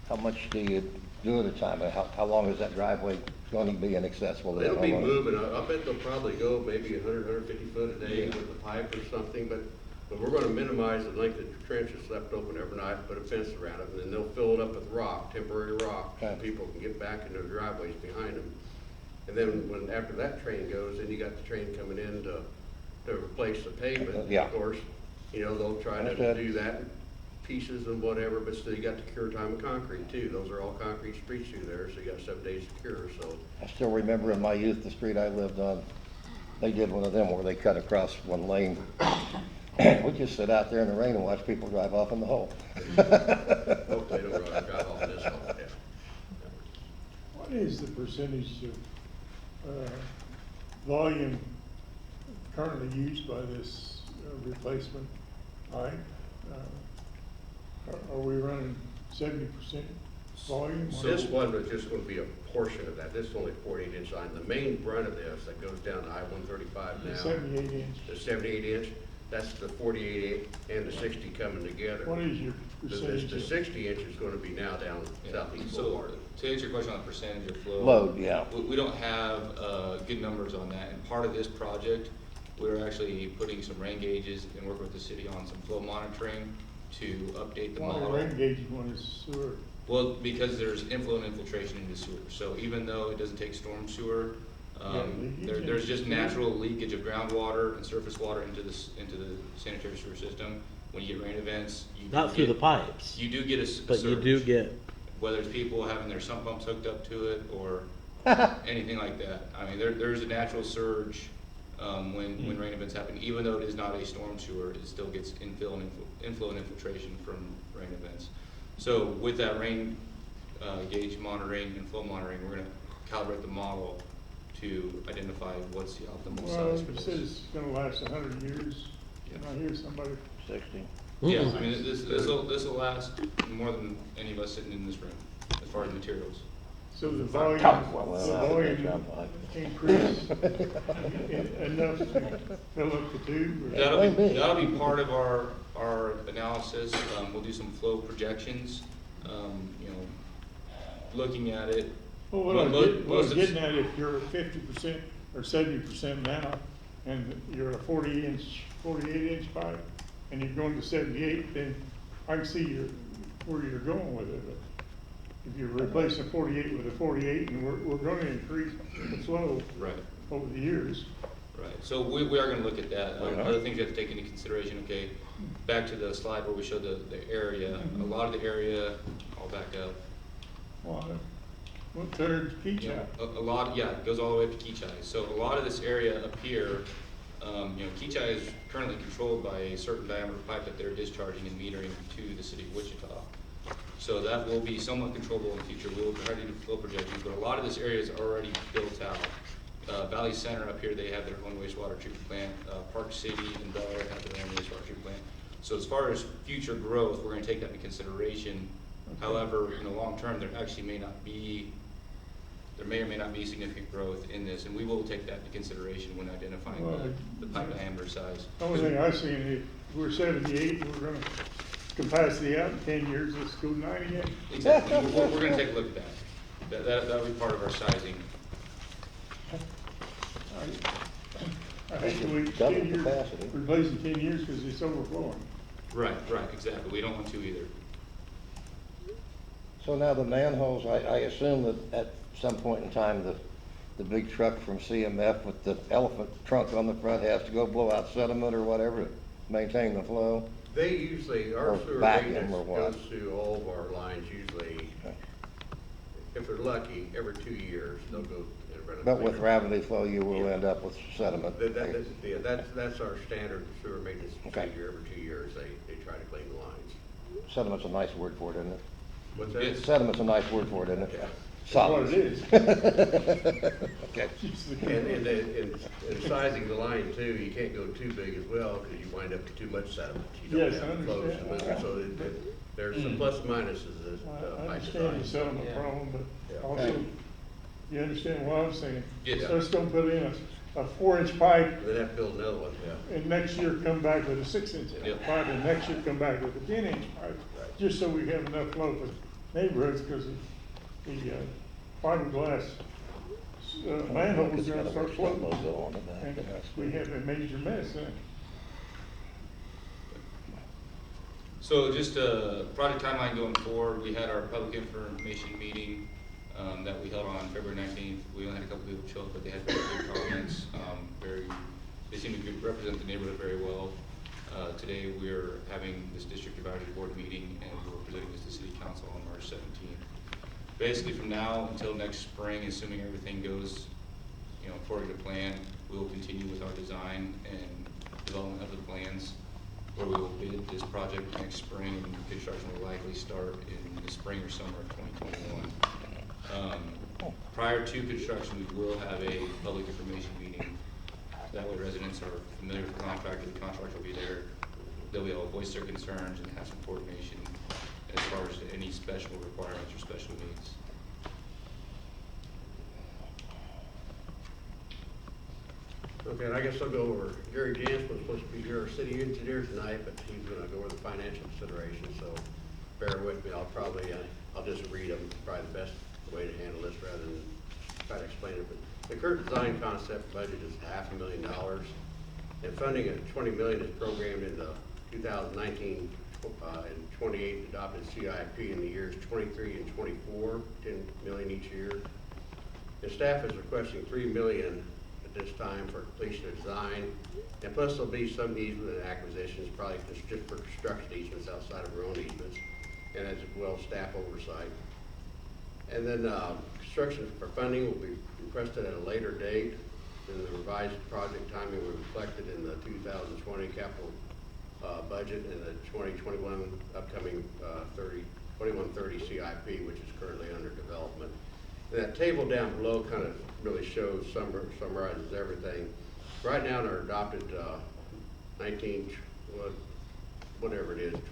A: how much do you do at a time? How long is that driveway going to be inaccessible?
R: It'll be moving, I bet they'll probably go maybe 100, 150 foot a day with a pipe or something, but we're gonna minimize the length of the trench that's left open every night, put a fence around it, and then they'll fill it up with rock, temporary rock, so people can get back in their driveways behind them. And then after that train goes, then you got the train coming in to replace the pavement. Of course, they'll try to do that in pieces and whatever, but still you got the cure time of concrete too. Those are all concrete streets through there, so you got 7 days to cure, so.
A: I still remember in my youth, the street I lived on, they did one of them where they cut across one lane. We just sit out there in the rain and watch people drive off in the hole.
R: Hope they don't drive off in this hole, yeah.
I: What is the percentage of volume currently used by this replacement pipe? Are we running 70% volume?
R: This one was just gonna be a portion of that. This is only 48-inch line. The main brunt of this that goes down to I-135 now.
I: 78-inch.
R: The 78-inch, that's the 48 and the 60 coming together.
I: What is your percentage?
R: The 60-inch is gonna be now down Southeast Boulevard.
S: To answer your question on the percentage of flow.
A: Load, yeah.
S: We don't have good numbers on that, and part of this project, we're actually putting some rain gauges and working with the city on some flow monitoring to update the model.
I: Why rain gauge one is sewer?
S: Well, because there's inflow and infiltration into sewer, so even though it doesn't take storm sewer, there's just natural leakage of groundwater and surface water into the sanitary sewer system. When you get rain events,
B: Not through the pipes.
S: You do get a surge.
B: But you do get.
S: Whether it's people having their sump pumps hooked up to it or anything like that. I mean, there's a natural surge when rain events happen. Even though it is not a storm sewer, it still gets inflow and infiltration from rain events. So with that rain gauge monitoring and flow monitoring, we're going to calibrate the model to identify what's the optimal size for
I: It
S: this.
I: says it's gonna last 100 years. And I hear somebody.
A: 60.
S: Yeah, I mean, this will last more than any of us sitting in this room, as far as materials.
I: So the volume increase enough to fill up the tube?
S: That'll be part of our analysis. We'll do some flow projections, looking at it.
I: Well, what I was getting at, if you're 50% or 70% now, and you're a 48-inch pipe, and you're going to 78, then I can see where you're going with it. But if you're replacing 48 with a 48, and we're going to increase the flow over the years,
S: Right, so we are gonna look at that.
I: Uh-huh.
S: Other things you have to take into consideration, okay, back to the slide where we showed the area. A lot of the area, I'll back up.
I: Water. What third key
S: Yeah,
I: chart?
S: a lot, yeah, it goes all the way up to Keachai. So a lot of this area up here, Keachai is currently controlled by a certain diameter pipe that they're discharging and metering to the city of Wichita. So that will be somewhat controllable in the future. We'll try to do flow projections, but a lot of this area is already built out. Valley Center up here, they have their own wastewater treatment plant. Park City and Bel Air have their own wastewater treatment plant. So as far as future growth, we're gonna take that into consideration. However, in the long term, there may or may not be significant growth in this, and we will take that into consideration when identifying the pipe diameter size.
I: The only thing I've seen is we're 78, we're gonna capacity out in 10 years, let's go 98.
S: Exactly, we're gonna take a look at that. That'll be part of our sizing.
I: I hate to wait
A: Double
I: 10 years,
A: capacity.
I: replacing 10 years because it's overflowing.
S: Right, exactly. We don't want to either.
A: So now the manholes, I assume that at some point in time, the big truck from CMF with the elephant trunk on the front has to go blow out sediment or whatever to maintain the flow?
R: They usually, our
A: Or
R: sewer
A: vacuum
R: maintenance
A: or what?
R: goes through all of our lines usually, if they're lucky, every 2 years, they'll go and run a
A: But with
R: cleaner.
A: gravity flow, you will end up with sediment.
R: Yeah, that's our standard sewer maintenance
A: Okay.
R: procedure. Every 2 years, they try to clean the lines.
A: Sediment's a nice word for it, isn't it?
R: What's that?
A: Sediment's a nice word for it, isn't it?
R: Yeah.
I: That's what it is.
A: Okay.
R: And sizing the line too, you can't go too big as well, because you wind up with too much sediment. You don't
I: Yes, I
R: have the flows to
I: understand.
R: move, so there's some plus minuses as
I: I
R: pipe
I: understand the
R: design.
I: settlement problem, but
R: Yeah.
I: also, you understand what I'm saying?
S: Yes.
I: Let's don't put in a 4-inch pipe
R: They'd have to build another one, yeah.
I: and next year come back with a 6-inch
S: Yep.
I: pipe, and next year come back with a 10-inch pipe, just so we have enough flow for neighborhoods, because the fiberglass manholes are gonna start floating. And we have a major mess then.
S: So just a project timeline going forward, we had our public information meeting that we held on February 19th. We only had a couple people show up, but they had very good comments. They seem to represent the neighborhood very well. Today, we're having this district advisory board meeting, and we're presenting this to city council on March 17th. Basically, from now until next spring, assuming everything goes, according to plan, we will continue with our design and development of the plans, where we will bid this project next spring, and construction will likely start in the spring or summer of 2021. Prior to construction, we will have a public information meeting. That way residents are familiar with the contractor will be there. They'll be able to voice their concerns and have some coordination as far as any special requirements or special needs.
R: Okay, and I guess I'll go over, Gary Jansen was supposed to be here, our city engineer tonight, but he's gonna go over the financial considerations, so bear with me, I'll just read them, probably the best way to handle this rather than try to explain it. But the current design concept budget is $500,000, and funding of $20 million is programmed in the 2019 and 28 adopted CIP in the years 23 and 24, $10 million each year. The staff is requesting $3 million at this time for completion of design, and plus there'll be some easement and acquisitions, probably just for construction easements outside of our own easements, and as well staff oversight. And then construction for funding will be requested at a later date, and the revised project timing will be reflected in the 2020 capital budget and the 2021 upcoming 2130 CIP, which is currently under development. And that table down below kind of really shows, summarizes everything. Right now in our adopted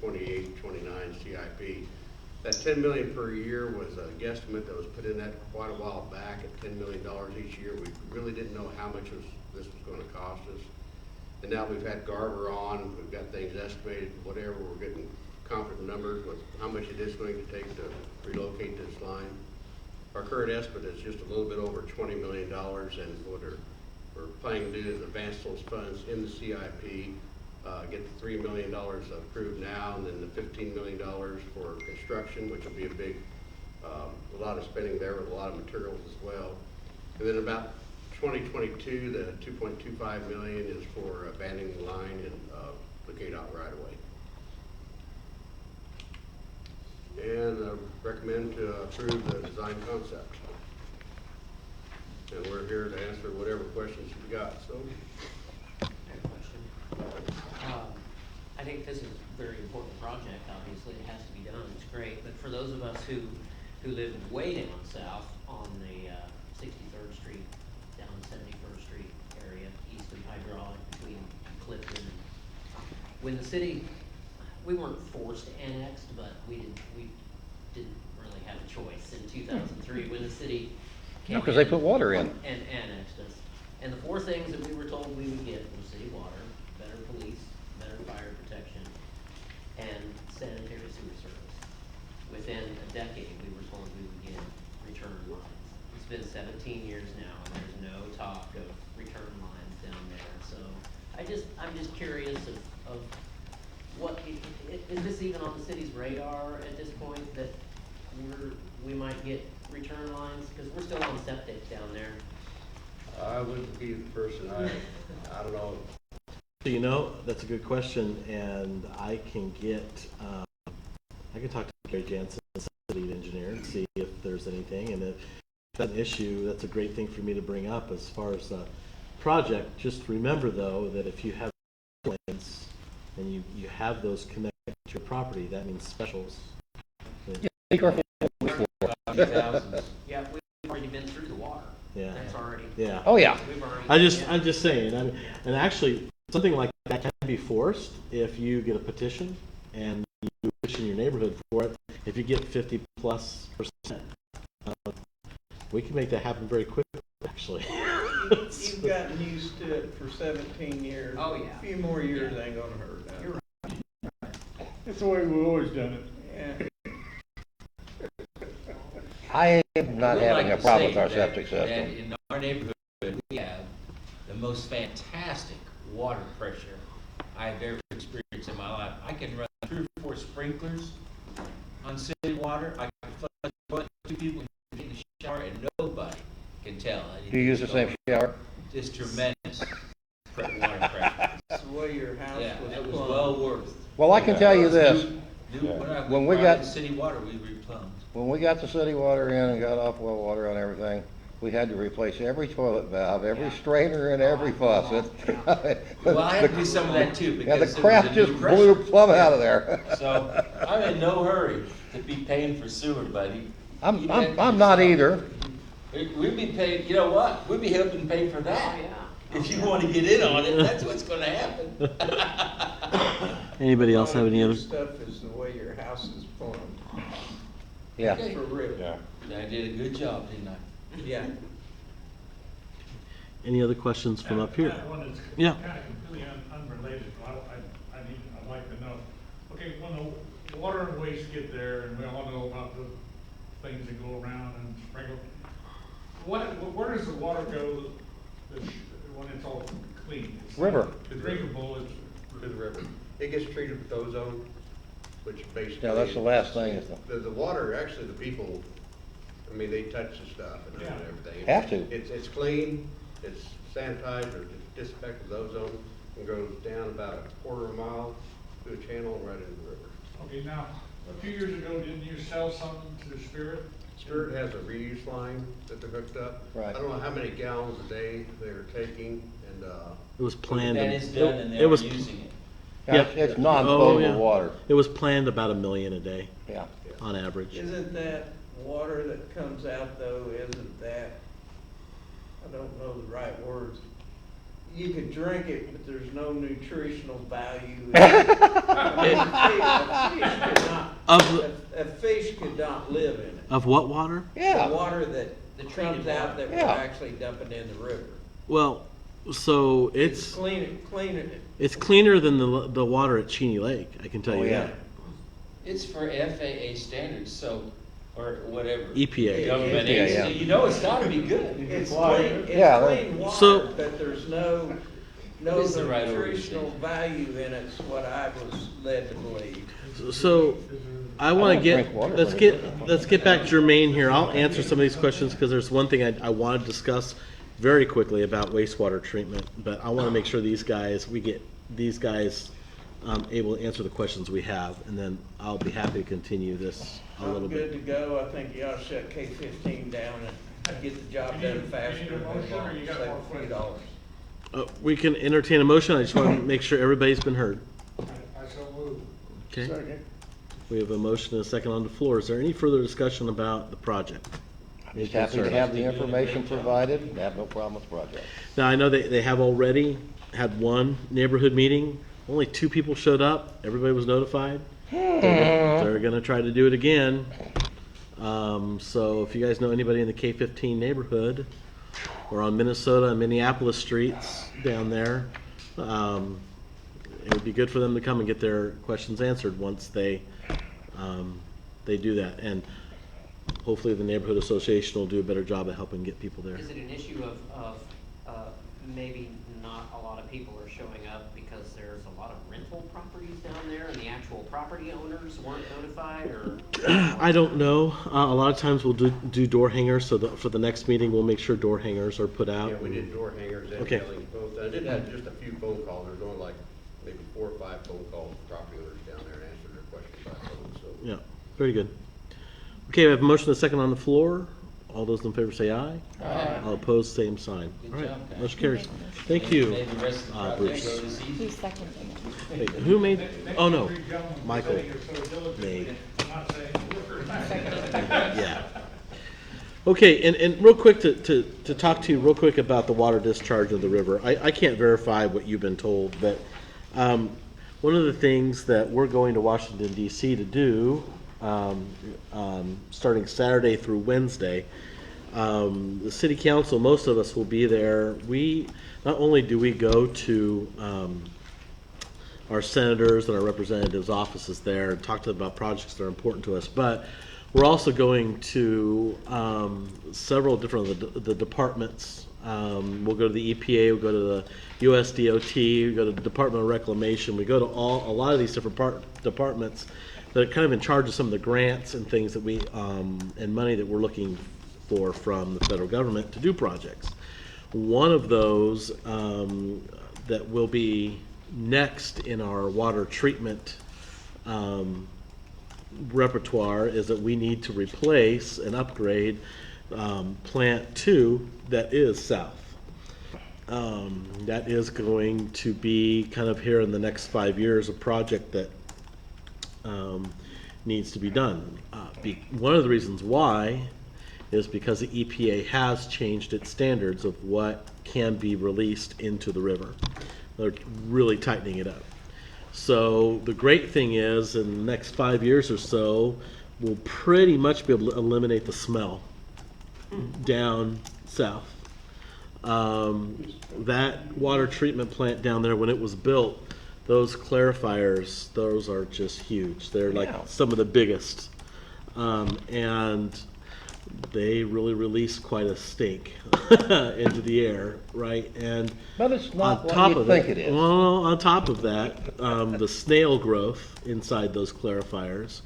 R: 28, 29 CIP, that $10 million per year was a guesstimate that was put in that quite a while back at $10 million each year. We really didn't know how much this was going to cost us. And now we've had Garver on, we've got things estimated, whatever, we're getting confident numbers with how much it is going to take to relocate this line. Our current estimate is just a little bit over $20 million, and what we're planning to do is advance those funds in the CIP, get the $3 million approved now, and then the $15 million for construction, which will be a lot of spending there with a lot of materials as well. And then about 2022, the 2.25 million is for abandoning the line in the KDOT right away. And recommend to approve the design concept. And we're here to answer whatever questions you've got, so.
T: I have a question. I think this is a very important project, obviously, it has to be done, it's great, but for those of us who live way down south on the 63rd Street, down 71st Street area, east of Hydraulic, between Clifton and, when the city, we weren't forced annexed, but we didn't really have a choice in 2003, when the city came
A: No, 'cause they
T: in
A: put water in.
T: and annexed us. And the four things that we were told we would get were city water, better police, better fire protection, and sanitary sewer service. Within a decade, we were told we would get return lines. It's been 17 years now, and there's no talk of return lines down there. So I'm just curious of what, is this even on the city's radar at this point, that we might get return lines? Because we're still on septic down there.
R: I wouldn't be the person, I don't know.
B: So, you know, that's a good question, and I can talk to Gary Jansen, the city engineer, and see if there's anything, and if that's an issue, that's a great thing for me to bring up as far as the project. Just remember, though, that if you have plans and you have those connected to your property, that means specials.
A: Be careful.
T: Yeah, we've already been through the water.
B: Yeah.
T: That's already.
B: Yeah.
A: Oh, yeah.
T: We've already.
B: I'm just saying, and actually, something like that can be forced if you get a petition and you petition your neighborhood for it. If you get 50+%, we can make that happen very quickly, actually.
E: You've gotten used to it for 17 years.
T: Oh, yeah.
E: A few more years ain't gonna hurt that.
T: You're
I: right. That's the way we've always done it.
E: Yeah.
A: I am not
C: We'd
A: having
C: like
A: a
C: to
A: problem
C: say
A: with our
C: that-
A: septic
C: that
A: system.
C: in our neighborhood, we have the most fantastic water pressure I've ever experienced in my life. I can run 3 or 4 sprinklers on city water. I can flush one, 2 people get in the shower and nobody can tell.
A: Do you use the same shower?
C: It's tremendous water pressure.
E: That's the way your house
C: Yeah,
E: was
C: it was
E: plumbed.
C: well worth.
A: Well, I can tell you this.
C: When we got city water, we replumbed.
A: When we got the city water in and got off well water on everything, we had to replace every toilet valve, every strainer, and every faucet.
C: Well, I had to do some of that too,
A: Yeah,
C: because
A: the
C: there was
A: crap
C: a
A: just
C: new
A: blew
C: pressure.
A: plumb out of there.
C: So I'm in no hurry to be paying for sewer, buddy.
A: I'm
C: You bet
A: not
C: yourself.
A: either.
C: We'd be paying, you know what? We'd be helping pay for that.
T: Oh, yeah.
C: If you want to get in on it, that's what's gonna happen.
B: Anybody else have any other?
E: Stuff is the way your house is plumbed.
A: Yeah.
C: Okay.
E: For real.
Q: Yeah.
C: I did a good job, didn't I?
E: Yeah.
B: Any other questions from up here?
J: I have one that's
B: Yeah.
J: kind of completely unrelated, but I'd like to know. Okay, when the water and waste get there, and we all know about the things that go around and sprinkle, where does the water go when it's all clean? It's
A: River.
J: Drinkable, it's.
R: To the river. It gets treated with ozone, which basically.
A: Yeah, that's the last thing, is
R: The water, actually, the people, I mean, they touch the stuff and
J: Yeah.
R: everything.
A: Have to.
R: It's clean, it's sanitized or disinfected with ozone, and goes down about a quarter of a mile through a channel and right into the river.
J: Okay, now, a few years ago, didn't you sell some to Spirit?
R: Spirit has a reuse line that they're hooked up.
A: Right.
R: I don't know how many gallons a day they're taking, and,
B: It was planned.
C: That is done and
B: it
C: they're
B: was
C: using it.
A: Yeah, it's non-potable water.
B: It was planned about 1 million a day.
A: Yeah.
B: On average.
E: Isn't that water that comes out though, isn't that, I don't know the right words. You could drink it, but there's no nutritional value. A fish could not live in it.
B: Of what water?
A: Yeah.
E: The water that comes out that we're
A: Yeah.
E: actually dumping in the river.
B: Well, so
E: It's cleaner.
B: it's cleaner than the water at Cheney Lake, I can tell
A: Oh,
B: you
A: yeah.
B: that.
C: It's for FAA standards, so, or whatever.
B: EPA.
C: Government
A: EPA,
C: agency,
A: yeah.
C: you know it's gotta be good.
E: It's
A: Yeah,
E: clean water,
B: So-
E: but there's no
C: It's the right
E: nutritional value in it, is what I was led to believe.
B: So, I want to
A: drink water,
B: let's
A: but
B: get back to Jermaine here. I'll answer some of these questions because there's one thing I want to discuss very quickly about wastewater treatment, but I want to make sure we get these guys able to answer the questions we have, and then I'll be happy to continue this a little
E: I'm good
B: bit.
E: to go. I think you ought to shut K-15 down and get the job done faster.
J: You need a motion or you got
E: Save
J: more
E: a few
J: questions?
E: dollars.
B: We can entertain a motion. I just want to make sure everybody's been heard.
J: I so move.
B: Okay.
I: Second.
B: We have a motion and a second on the floor. Is there any further discussion about the project?
A: Just happy to have the information provided, I have no problem with the project.
B: Now, I know they have already had one neighborhood meeting. Only 2 people showed up. Everybody was notified. They're going to try to do it again. So if you guys know anybody in the K-15 neighborhood or on Minnesota and Minneapolis streets down there, it would be good for them to come and get their questions answered once they do that. And hopefully the neighborhood association will do a better job of helping get people there.
T: Is it an issue of maybe not a lot of people are showing up because there's a lot of rental properties down there and the actual property owners weren't notified, or?
B: I don't know. A lot of times we'll do door hangers, so for the next meeting, we'll make sure door hangers are put out.
R: Yeah, we did door hangers and
B: Okay.
R: mailings both. I did have just a few phone calls. There was only like maybe 4 or 5 phone calls to property owners down there and answered their questions by phone, so.
B: Yeah, very good. Okay, we have a motion and a second on the floor. All those in favor say aye.
C: Aye.
B: All opposed, same sign.
C: Good
B: All right,
C: job, guys.
B: motion carries. Thank you,
C: Maybe the rest of the project
B: Bruce.
C: goes easy.
D: Who's seconding?
B: Wait, who made, oh no,
J: Three gentlemen
B: Michael
J: say you're so diligent.
B: made.
J: I'm not saying you're
B: Yeah. Okay, and real quick, to talk to you real quick about the water discharge of the river. I can't verify what you've been told, but one of the things that we're going to Washington DC to do, starting Saturday through Wednesday, the city council, most of us will be there. Not only do we go to our senators and our representatives' offices there and talk to them about projects that are important to us, but we're also going to several different of the departments. We'll go to the EPA, we'll go to the USDOT, we go to the Department of Reclamation. We go to a lot of these different departments that are kind of in charge of some of the grants and things that and money that we're looking for from the federal government to do projects. One of those that will be next in our water treatment repertoire is that we need to replace and upgrade Plant 2 that is south. That is going to be kind of here in the next 5 years, a project that needs to be done. One of the reasons why is because the EPA has changed its standards of what can be released into the river. They're really tightening it up. So the great thing is, in the next 5 years or so, we'll pretty much be able to eliminate the smell down south. That water treatment plant down there, when it was built, those clarifiers, those are just huge. They're like some of the biggest. And they really release quite a stink into the air, right? And
A: But it's not
B: on
A: what
B: top
A: you
B: of
A: think it is.
B: Well, on top of that, the snail growth inside those clarifiers.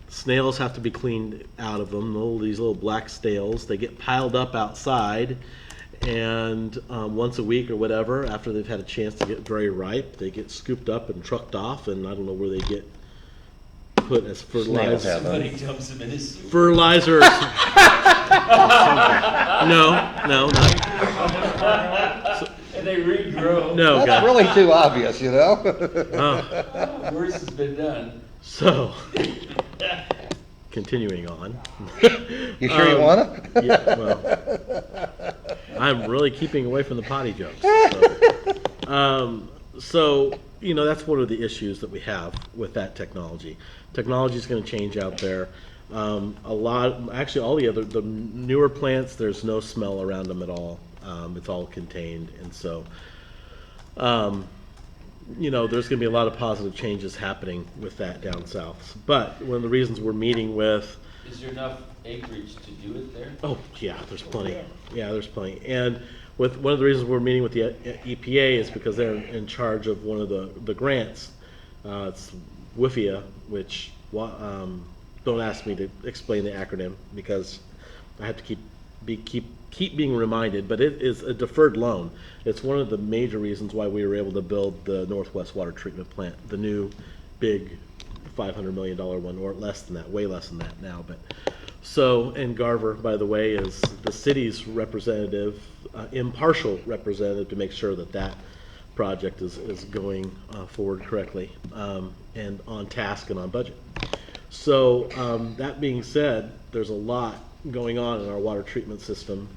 B: Snails have to be cleaned out of them. These little black snails, they get piled up outside, and once a week or whatever, after they've had a chance to get very ripe, they get scooped up and trucked off, and I don't know where they get put as
A: Snails have
B: fertilizer.
C: Somebody dumps them in his sewer.
B: Fertilizer. No, not.
C: And they regrow.
B: No,
A: That's
B: God.
A: really too obvious, you know?
C: Worse has been done.
B: So, continuing on.
A: You sure you wanna?
B: Yeah, well, I'm really keeping away from the potty jokes. So, that's one of the issues that we have with that technology. Technology is going to change out there. Actually, all the newer plants, there's no smell around them at all. It's all contained, and so, there's going to be a lot of positive changes happening with that down south. But one of the reasons we're meeting with
C: Is there enough acreage to do it there?
B: Oh, yeah, there's plenty. Yeah, there's plenty. And one of the reasons we're meeting with the EPA is because they're in charge of one of the grants. It's WIFIA, which, don't ask me to explain the acronym because I have to keep keep being reminded, but it is a deferred loan. It's one of the major reasons why we were able to build the Northwest Water Treatment Plant, the new big $500 million one, or less than that, way less than that now. But so, and Garver, by the way, is the city's representative, impartial representative, to make sure that that project is going forward correctly, and on task and on budget. So that being said, there's a lot going on in our water treatment system,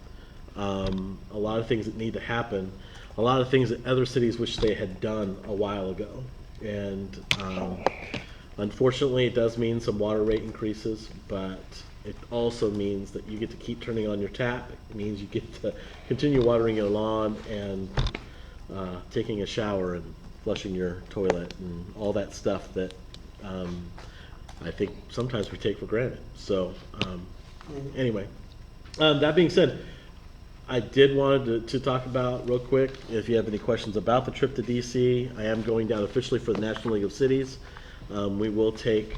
B: a lot of things that need to happen, a lot of things that other cities wish they had done a while ago. And unfortunately, it does mean some water rate increases, but it also means that you get to keep turning on your tap. It means you get to continue watering your lawn and taking a shower and flushing your toilet and all that stuff that I think sometimes we take for granted. So anyway, that being said, I did want to talk about real quick, if you have any questions about the trip to DC. I am going down officially for the National League of Cities. We will take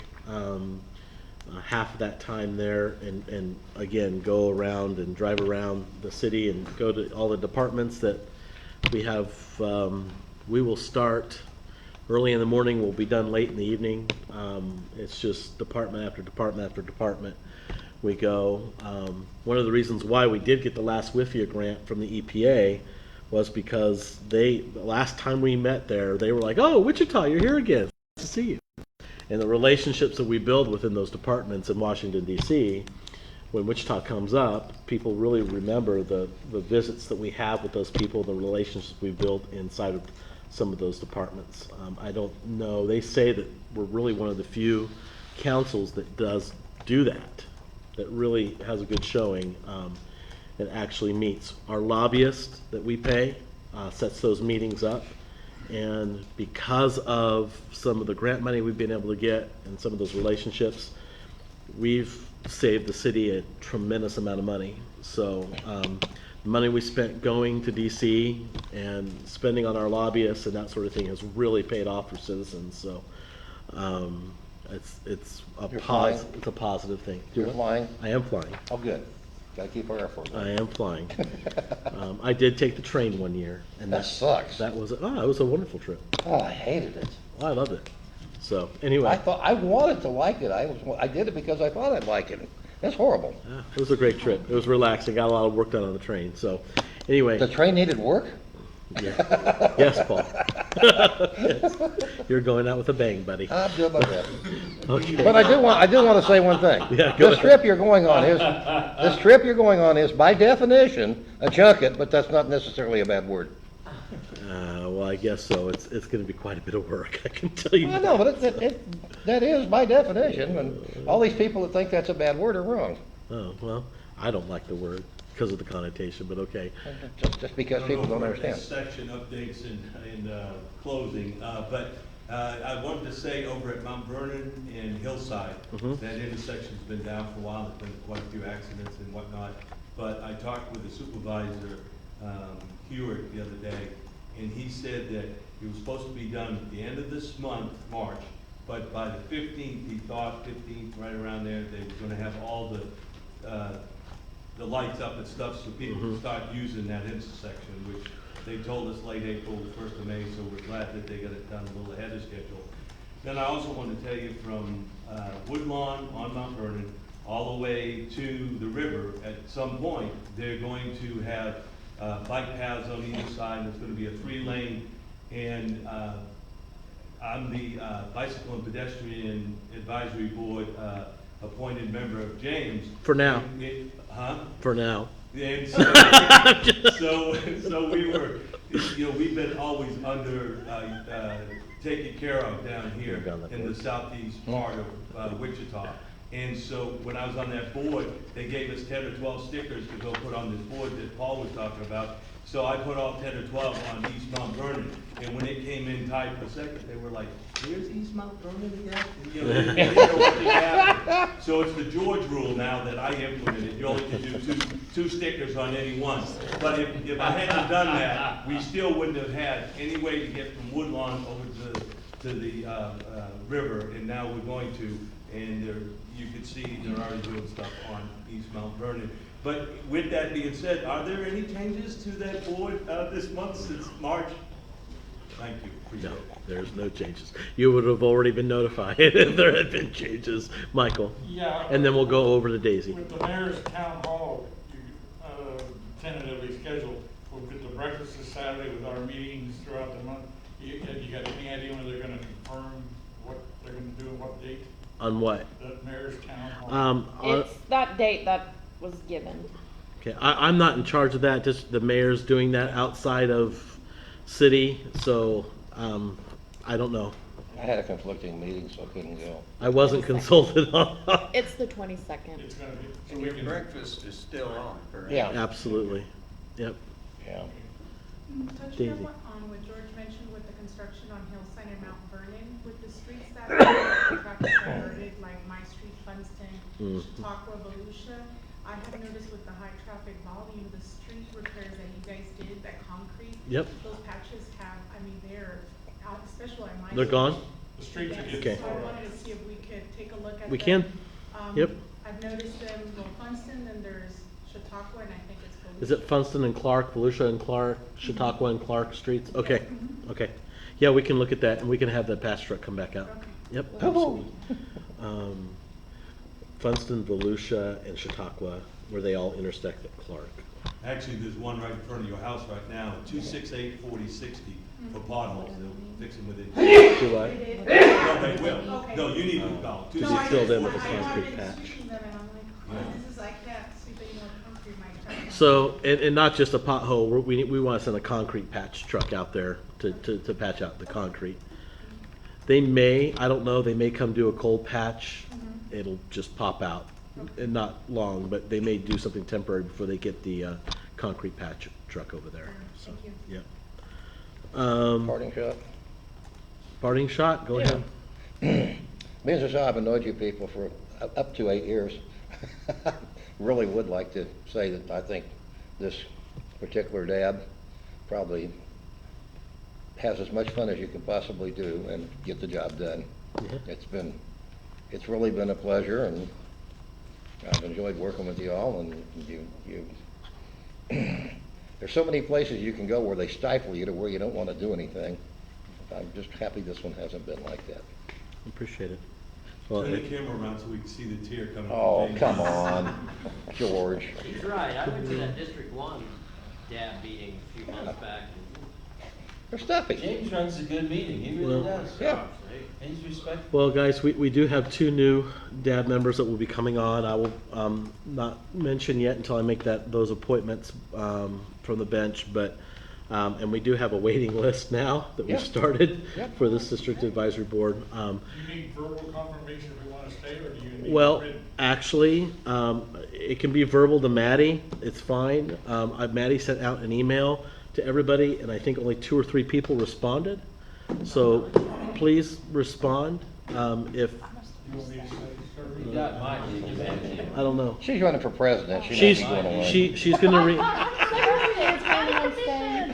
B: half of that time there and again go around and drive around the city and go to all the departments that we have. We will start early in the morning, we'll be done late in the evening. It's just department after department after department we go. One of the reasons why we did get the last WIFIA grant from the EPA was because the last time we met there, they were like, "Oh, Wichita, you're here again. Nice to see you." And the relationships that we build within those departments in Washington, D.C., when Wichita comes up, people really remember the visits that we have with those people, the relationships we built inside of some of those departments. I don't know. They say that we're really one of the few councils that does do that, that really has a good showing and actually meets. Our lobbyist that we pay sets those meetings up. And because of some of the grant money we've been able to get and some of those relationships, we've saved the city a tremendous amount of money. So the money we spent going to DC and spending on our lobbyists and that sort of thing has really paid off for citizens. So it's a positive thing.
A: You're flying?
B: I am flying.
A: Oh, good. Gotta keep our airport.
B: I am flying. I did take the train one year, and
A: That sucks.
B: That was it was a wonderful trip.
A: Oh, I hated it.
B: I loved it. So anyway,
A: I thought I wanted to like it. I did it because I thought I'd like it. It's horrible.
B: yeah, it was a great trip. It was relaxing. Got a lot of work done on the train. So anyway,
A: The train needed work?
B: yeah. Yes, Paul. Yes. You're going out with a bang, buddy.
A: I'm doing my best.
B: Okay.
A: But I do want to say one thing.
B: Yeah, go
A: This
B: ahead.
A: trip you're going on is by definition a junket, but that's not necessarily a bad word.
B: Well, I guess so. It's going to be quite a bit of work. I can tell you.
A: I know, but that is by definition, and all these people that think that's a bad word are wrong.
B: Oh well, I don't like the word because of the connotation, but okay.
A: Just because people don't understand.
K: This section updates and closing, but I wanted to say over at Mount Vernon and Hillside, that intersection's been down for a while. There's been quite a few accidents and whatnot. But I talked with the supervisor, Hewitt, the other day, and he said that it was supposed to be done at the end of this month, March, but by the 15th, he thought 15th, right around there, they were gonna have all the lights up and stuff so people can start using that intersection, which they told us late April, 1st of May, so we're glad that they got it done a little ahead of schedule. Then I also want to tell you from Woodlawn on Mount Vernon all the way to the river, at some point, they're going to have bike paths on either side. It's going to be a 3-lane, and I'm the Bicycle and Pedestrian Advisory Board appointed member of James.
B: For now.
K: Huh?
B: For now.
K: And so we were, we've been always under, taken care of down here in the southeast part of Wichita. And so when I was on that board, they gave us 10 or 12 stickers to go put on this board that Paul was talking about. So I put all 10 or 12 on East Mount Vernon. And when it came in tight for a second, they were like, "Where's East Mount Vernon again?" They didn't know what they had. So it's the George rule now that I implemented. You only can do two stickers on any one. But if I hadn't done that, we still wouldn't have had any way to get from Woodlawn over to the river. And now we're going to. And you can see they're already doing stuff on East Mount Vernon. But with that being said, are there any changes to that board, this month since March? Thank you, appreciate
B: No,
K: it.
B: there's no changes. You would have already been notified if there had been changes, Michael.
J: Yeah.
B: And then we'll go over to Daisy.
J: With the mayor's town hall, you, tentatively scheduled, we'll get the breakfast this Saturday with our meetings throughout the month. You got any idea when they're gonna confirm what they're gonna do and what date?
B: On what?
J: The mayor's town hall.
D: It's that date that was given.
B: Okay, I'm not in charge of that, just the mayor's doing that outside of city, so, I don't know.
A: I had a conflicting meeting, so I couldn't go.
B: I wasn't consulted on.
D: It's the 22nd.
J: It's gonna be, so
E: And
J: we
E: your
J: can.
E: breakfast is still on, correct?
A: Yeah.
B: Absolutely, yep.
A: Yeah.
B: Daisy.
U: Touching on what George mentioned with the construction on Hillside and Mount Vernon, with the streets that are traffic diverted, like My Street, Funston, Chautauqua, Volusia, I have noticed with the high traffic volume, the street repairs that you guys did, that concrete.
B: Yep.
U: Those patches have, I mean, they're out, especially on my.
B: They're gone?
J: The streets are
U: Yes.
B: Okay.
U: So I wanted to see if we could take a look at them.
B: We can. Yep.
U: I've noticed them, well, Funston, then there's Chautauqua, and I think it's Volusia.
B: Is it Funston and Clark, Volusia and Clark, Chautauqua and Clark streets? Okay, okay. Yeah, we can look at that and we can have the patch truck come back out. Yep, absolutely. Funston, Volusia, and Chautauqua, where they all intersect at Clark.
K: Actually, there's one right in front of your house right now, 268-4060 for potholes, they'll fix them within.
B: Do I?
K: No, they will. No, you need to call.
B: Is it filled in with a concrete patch?
U: This is, I can't see the, concrete might touch.
B: So, and not just a pothole, we want to send a concrete patch truck out there to patch out the concrete. They may, I don't know, they may come do a cold patch, it'll just pop out. And not long, but they may do something temporary before they get the concrete patch truck over there. So,
U: Thank you.
B: yeah.
A: Parting shot.
B: Parting shot, go ahead.
A: Being as I've annoyed you people for up to 8 years, really would like to say that I think this particular dab probably has as much fun as you can possibly do and get the job done.
B: Yeah.
A: It's really been a pleasure, and I've enjoyed working with you all, and there's so many places you can go where they stifle you to where you don't want to do anything. I'm just happy this one hasn't been like that.
B: Appreciate it. Well,
K: Turn the camera around so we can see the tear coming.
A: Oh,
K: from Dave.
A: come on, George.
T: He's right, I went to that District 1 DAB meeting a few months back.
A: They're stuffy.
C: James runs a good meeting, he really
B: Well,
C: does.
A: Yeah.
C: He's respectful.
B: Well, guys, we do have 2 new DAB members that will be coming on. I will not mention yet until I make those appointments from the bench, but and we do have a waiting list now that we've
A: Yeah.
B: started
A: Yeah.
B: for this district advisory board.
J: Do you need verbal confirmation if we want to stay, or do you need
B: Well,
J: written?
B: actually, it can be verbal to Maddie. It's fine. Maddie sent out an email to everybody, and I think only 2 or 3 people responded. So please respond. If
J: You want me to stay?
C: You got mine, did you, man?
B: I don't know,
A: She's running for president. She's not going to win.
B: she's gonna read.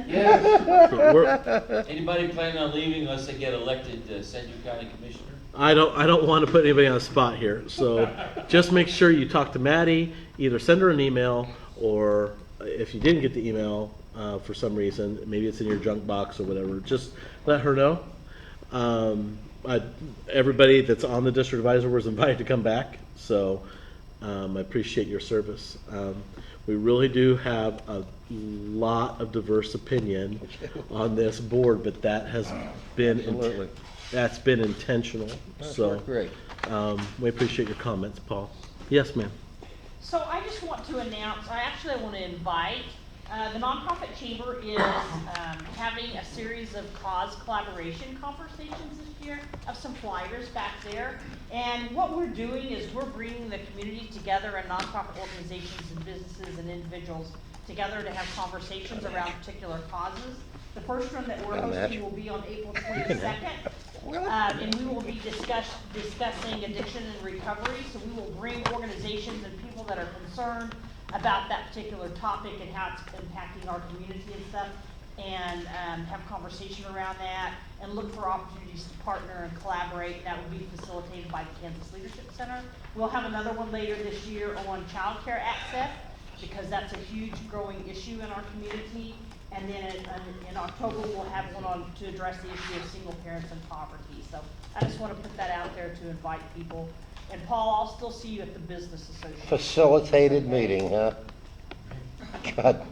C: Yes. Anybody planning on leaving unless they get elected Central County Commissioner?
B: I don't want to put anybody on the spot here. So just make sure you talk to Maddie. Either send her an email, or if you didn't get the email for some reason, maybe it's in your junk box or whatever. Just let her know. Everybody that's on the district advisor was invited to come back, so I appreciate your service. We really do have a lot of diverse opinion on this board, but that has been
A: Absolutely.
B: that's been intentional.
A: That's
B: So
A: worked great.
B: we appreciate your comments, Paul. Yes, ma'am.
V: So I just want to announce, I want to invite, the nonprofit chamber is having a series of cause collaboration conversations this year of some flyers back there. And what we're doing is we're bringing the community together, and nonprofit organizations and businesses and individuals together to have conversations around particular causes. The first one that we're hosting will be on April 22nd. And we will be discussing addiction and recovery. So we will bring organizations and people that are concerned about that particular topic and how it's impacting our community and stuff, and have conversation around that, and look for opportunities to partner and collaborate. And that will be facilitated by the Kansas Leadership Center. We'll have another one later this year on child care access. because that's a huge growing issue in our community. And then in October, we'll have one on to address the issue of single parents and poverty. So I just want to put that out there to invite people. And Paul, I'll still see you at the business association.
A: Facilitated meeting, huh? God,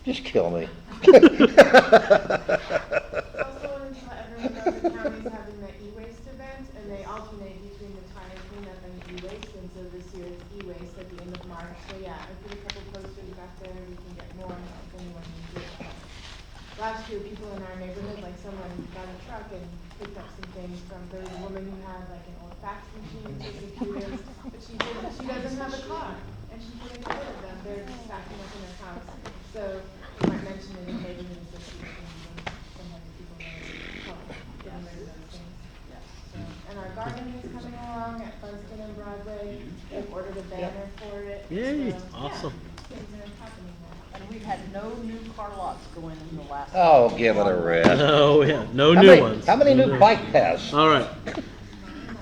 A: just kill me.
U: Also wanted to let everyone know the county's having the e-waste event, and they alternate between the tire cleanup and e-waste, and so this year it's e-waste at the end of March. So yeah, I put a couple posters back there, we can get more if anyone needs it. Last year, people in our neighborhood, like someone got a truck and picked up some things from, there was a woman who had like an old fax machine and took computers, but she doesn't have a car, and she couldn't get rid of them, they're just stacking up in her house. So you might mention it in neighborhood associations, and sometimes people know help getting rid of those things. So, and our garden is coming along at Funston and Broadway, they've ordered a banner for it.
B: Yay,
U: So,
B: awesome.
U: yeah, things are happening now.
V: And we've had no new car lots go in the last.
A: Oh, give it a rest.
B: Oh, yeah, no
A: How
B: new
A: many-
B: ones.
A: how many
B: No
A: new bike paths?
B: All right.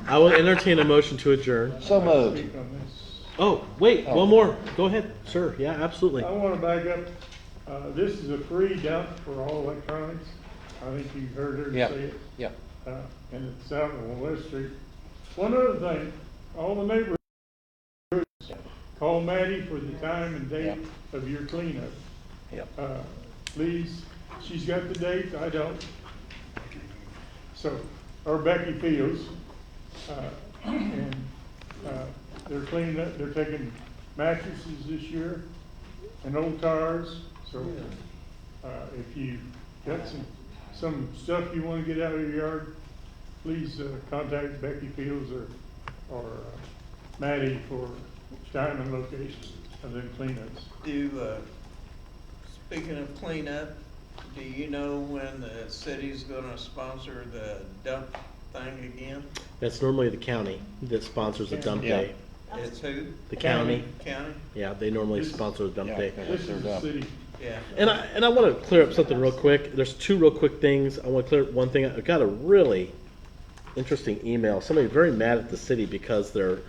B: I will entertain a motion to adjourn.
A: So moved.
I: Speak on this.
B: Oh, wait,
A: Oh.
B: one more. Go ahead, sir. Yeah, absolutely.
I: I want to back up. This is a free dump for all electronics. I think you heard her
A: Yeah.
I: say it.
A: Yeah.
I: And it's out on West Street. One other thing, all the neighbors, call Maddie for the time and date of your cleanup.
A: Yep.
I: Please, she's got the date, I don't. So, or Becky Fields, and they're cleaning up, they're taking mattresses this year and old tires. So, if you got some stuff you want to get out of your yard, please contact Becky Fields or Maddie for time and location of them cleanups.
E: Speaking of cleanup, do you know when the city's gonna sponsor the dump thing again?
B: That's normally the county that sponsors a dump
A: Yeah.
B: day.
E: It's who?
B: The county.
E: County?
B: Yeah, they normally sponsor a dump
A: Yeah.
B: day.
I: This is the city.
E: Yeah.
B: And I want to clear up something real quick. There's two real quick things. I want to clear up one thing. I got a really interesting email. Somebody very mad at the city because their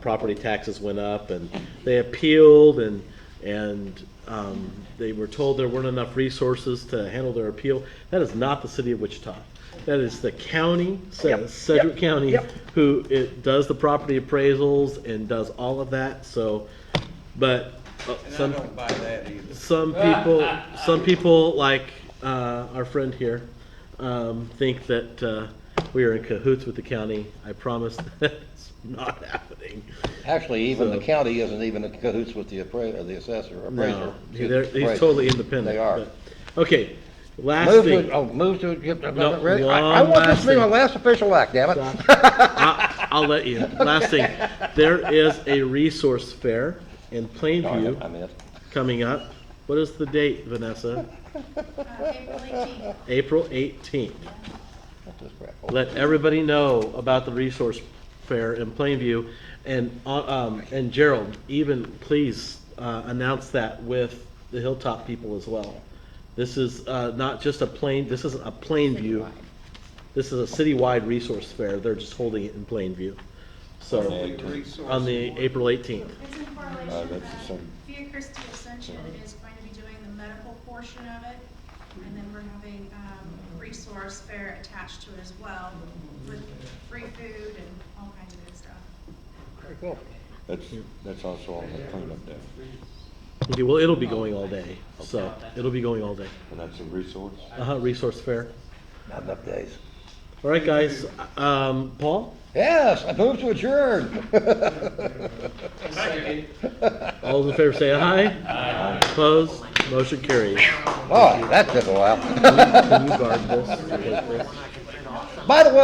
B: property taxes went up, and they appealed, and they were told there weren't enough resources to handle their appeal. That is not the city of Wichita. That is the county, Sedgwick County, who does the property appraisals and does all of that. So, but
E: And I don't buy that either.
B: some people like our friend here think that we are in cahoots with the county. I promise that's not happening.
A: Actually, even
B: So-
A: the county isn't even in cahoots with the assessor, appraiser.
B: No,
A: Excuse me,
B: he's
A: appraiser.
B: totally independent.
A: They are.
B: but- Okay, last
A: Move
B: thing.
A: to, move to,
B: No,
A: I
B: one
A: want this
B: last
A: to be my
B: thing.
A: last official act, damn it.
B: I'll let you. Last thing, there is a resource fair in Plainview
A: I meant.
B: coming up. What is the date, Vanessa?
N: April 18th.
B: April 18th.
A: Not this crap.
B: Let everybody know about the resource fair in Plainview, and Gerald, even please announce that with the Hilltop people as well. This is not just this isn't a Plainview. This is a citywide resource fair. They're just holding it in Plainview. So on the April 18th.
G: It's in correlation
Q: that's
G: with
Q: the same.
G: Via Christi Ascension is going to be doing the medical portion of it, and then we're having resource fair attached to it as well, with free food and all kinds of good stuff.
A: Very cool.
Q: That's also on the cleanup day.
B: Okay, well, it'll be going all day. So it'll be going all day.
Q: And that's a resource?
B: Resource fair.
A: Not enough days.
B: All right, guys. Paul?
A: Yes, I move to adjourn.
B: All those in favor say aye. Aye. Opposed? Motion carries.
A: Oh, that took a while.
B: Can you guard this?
A: By the way.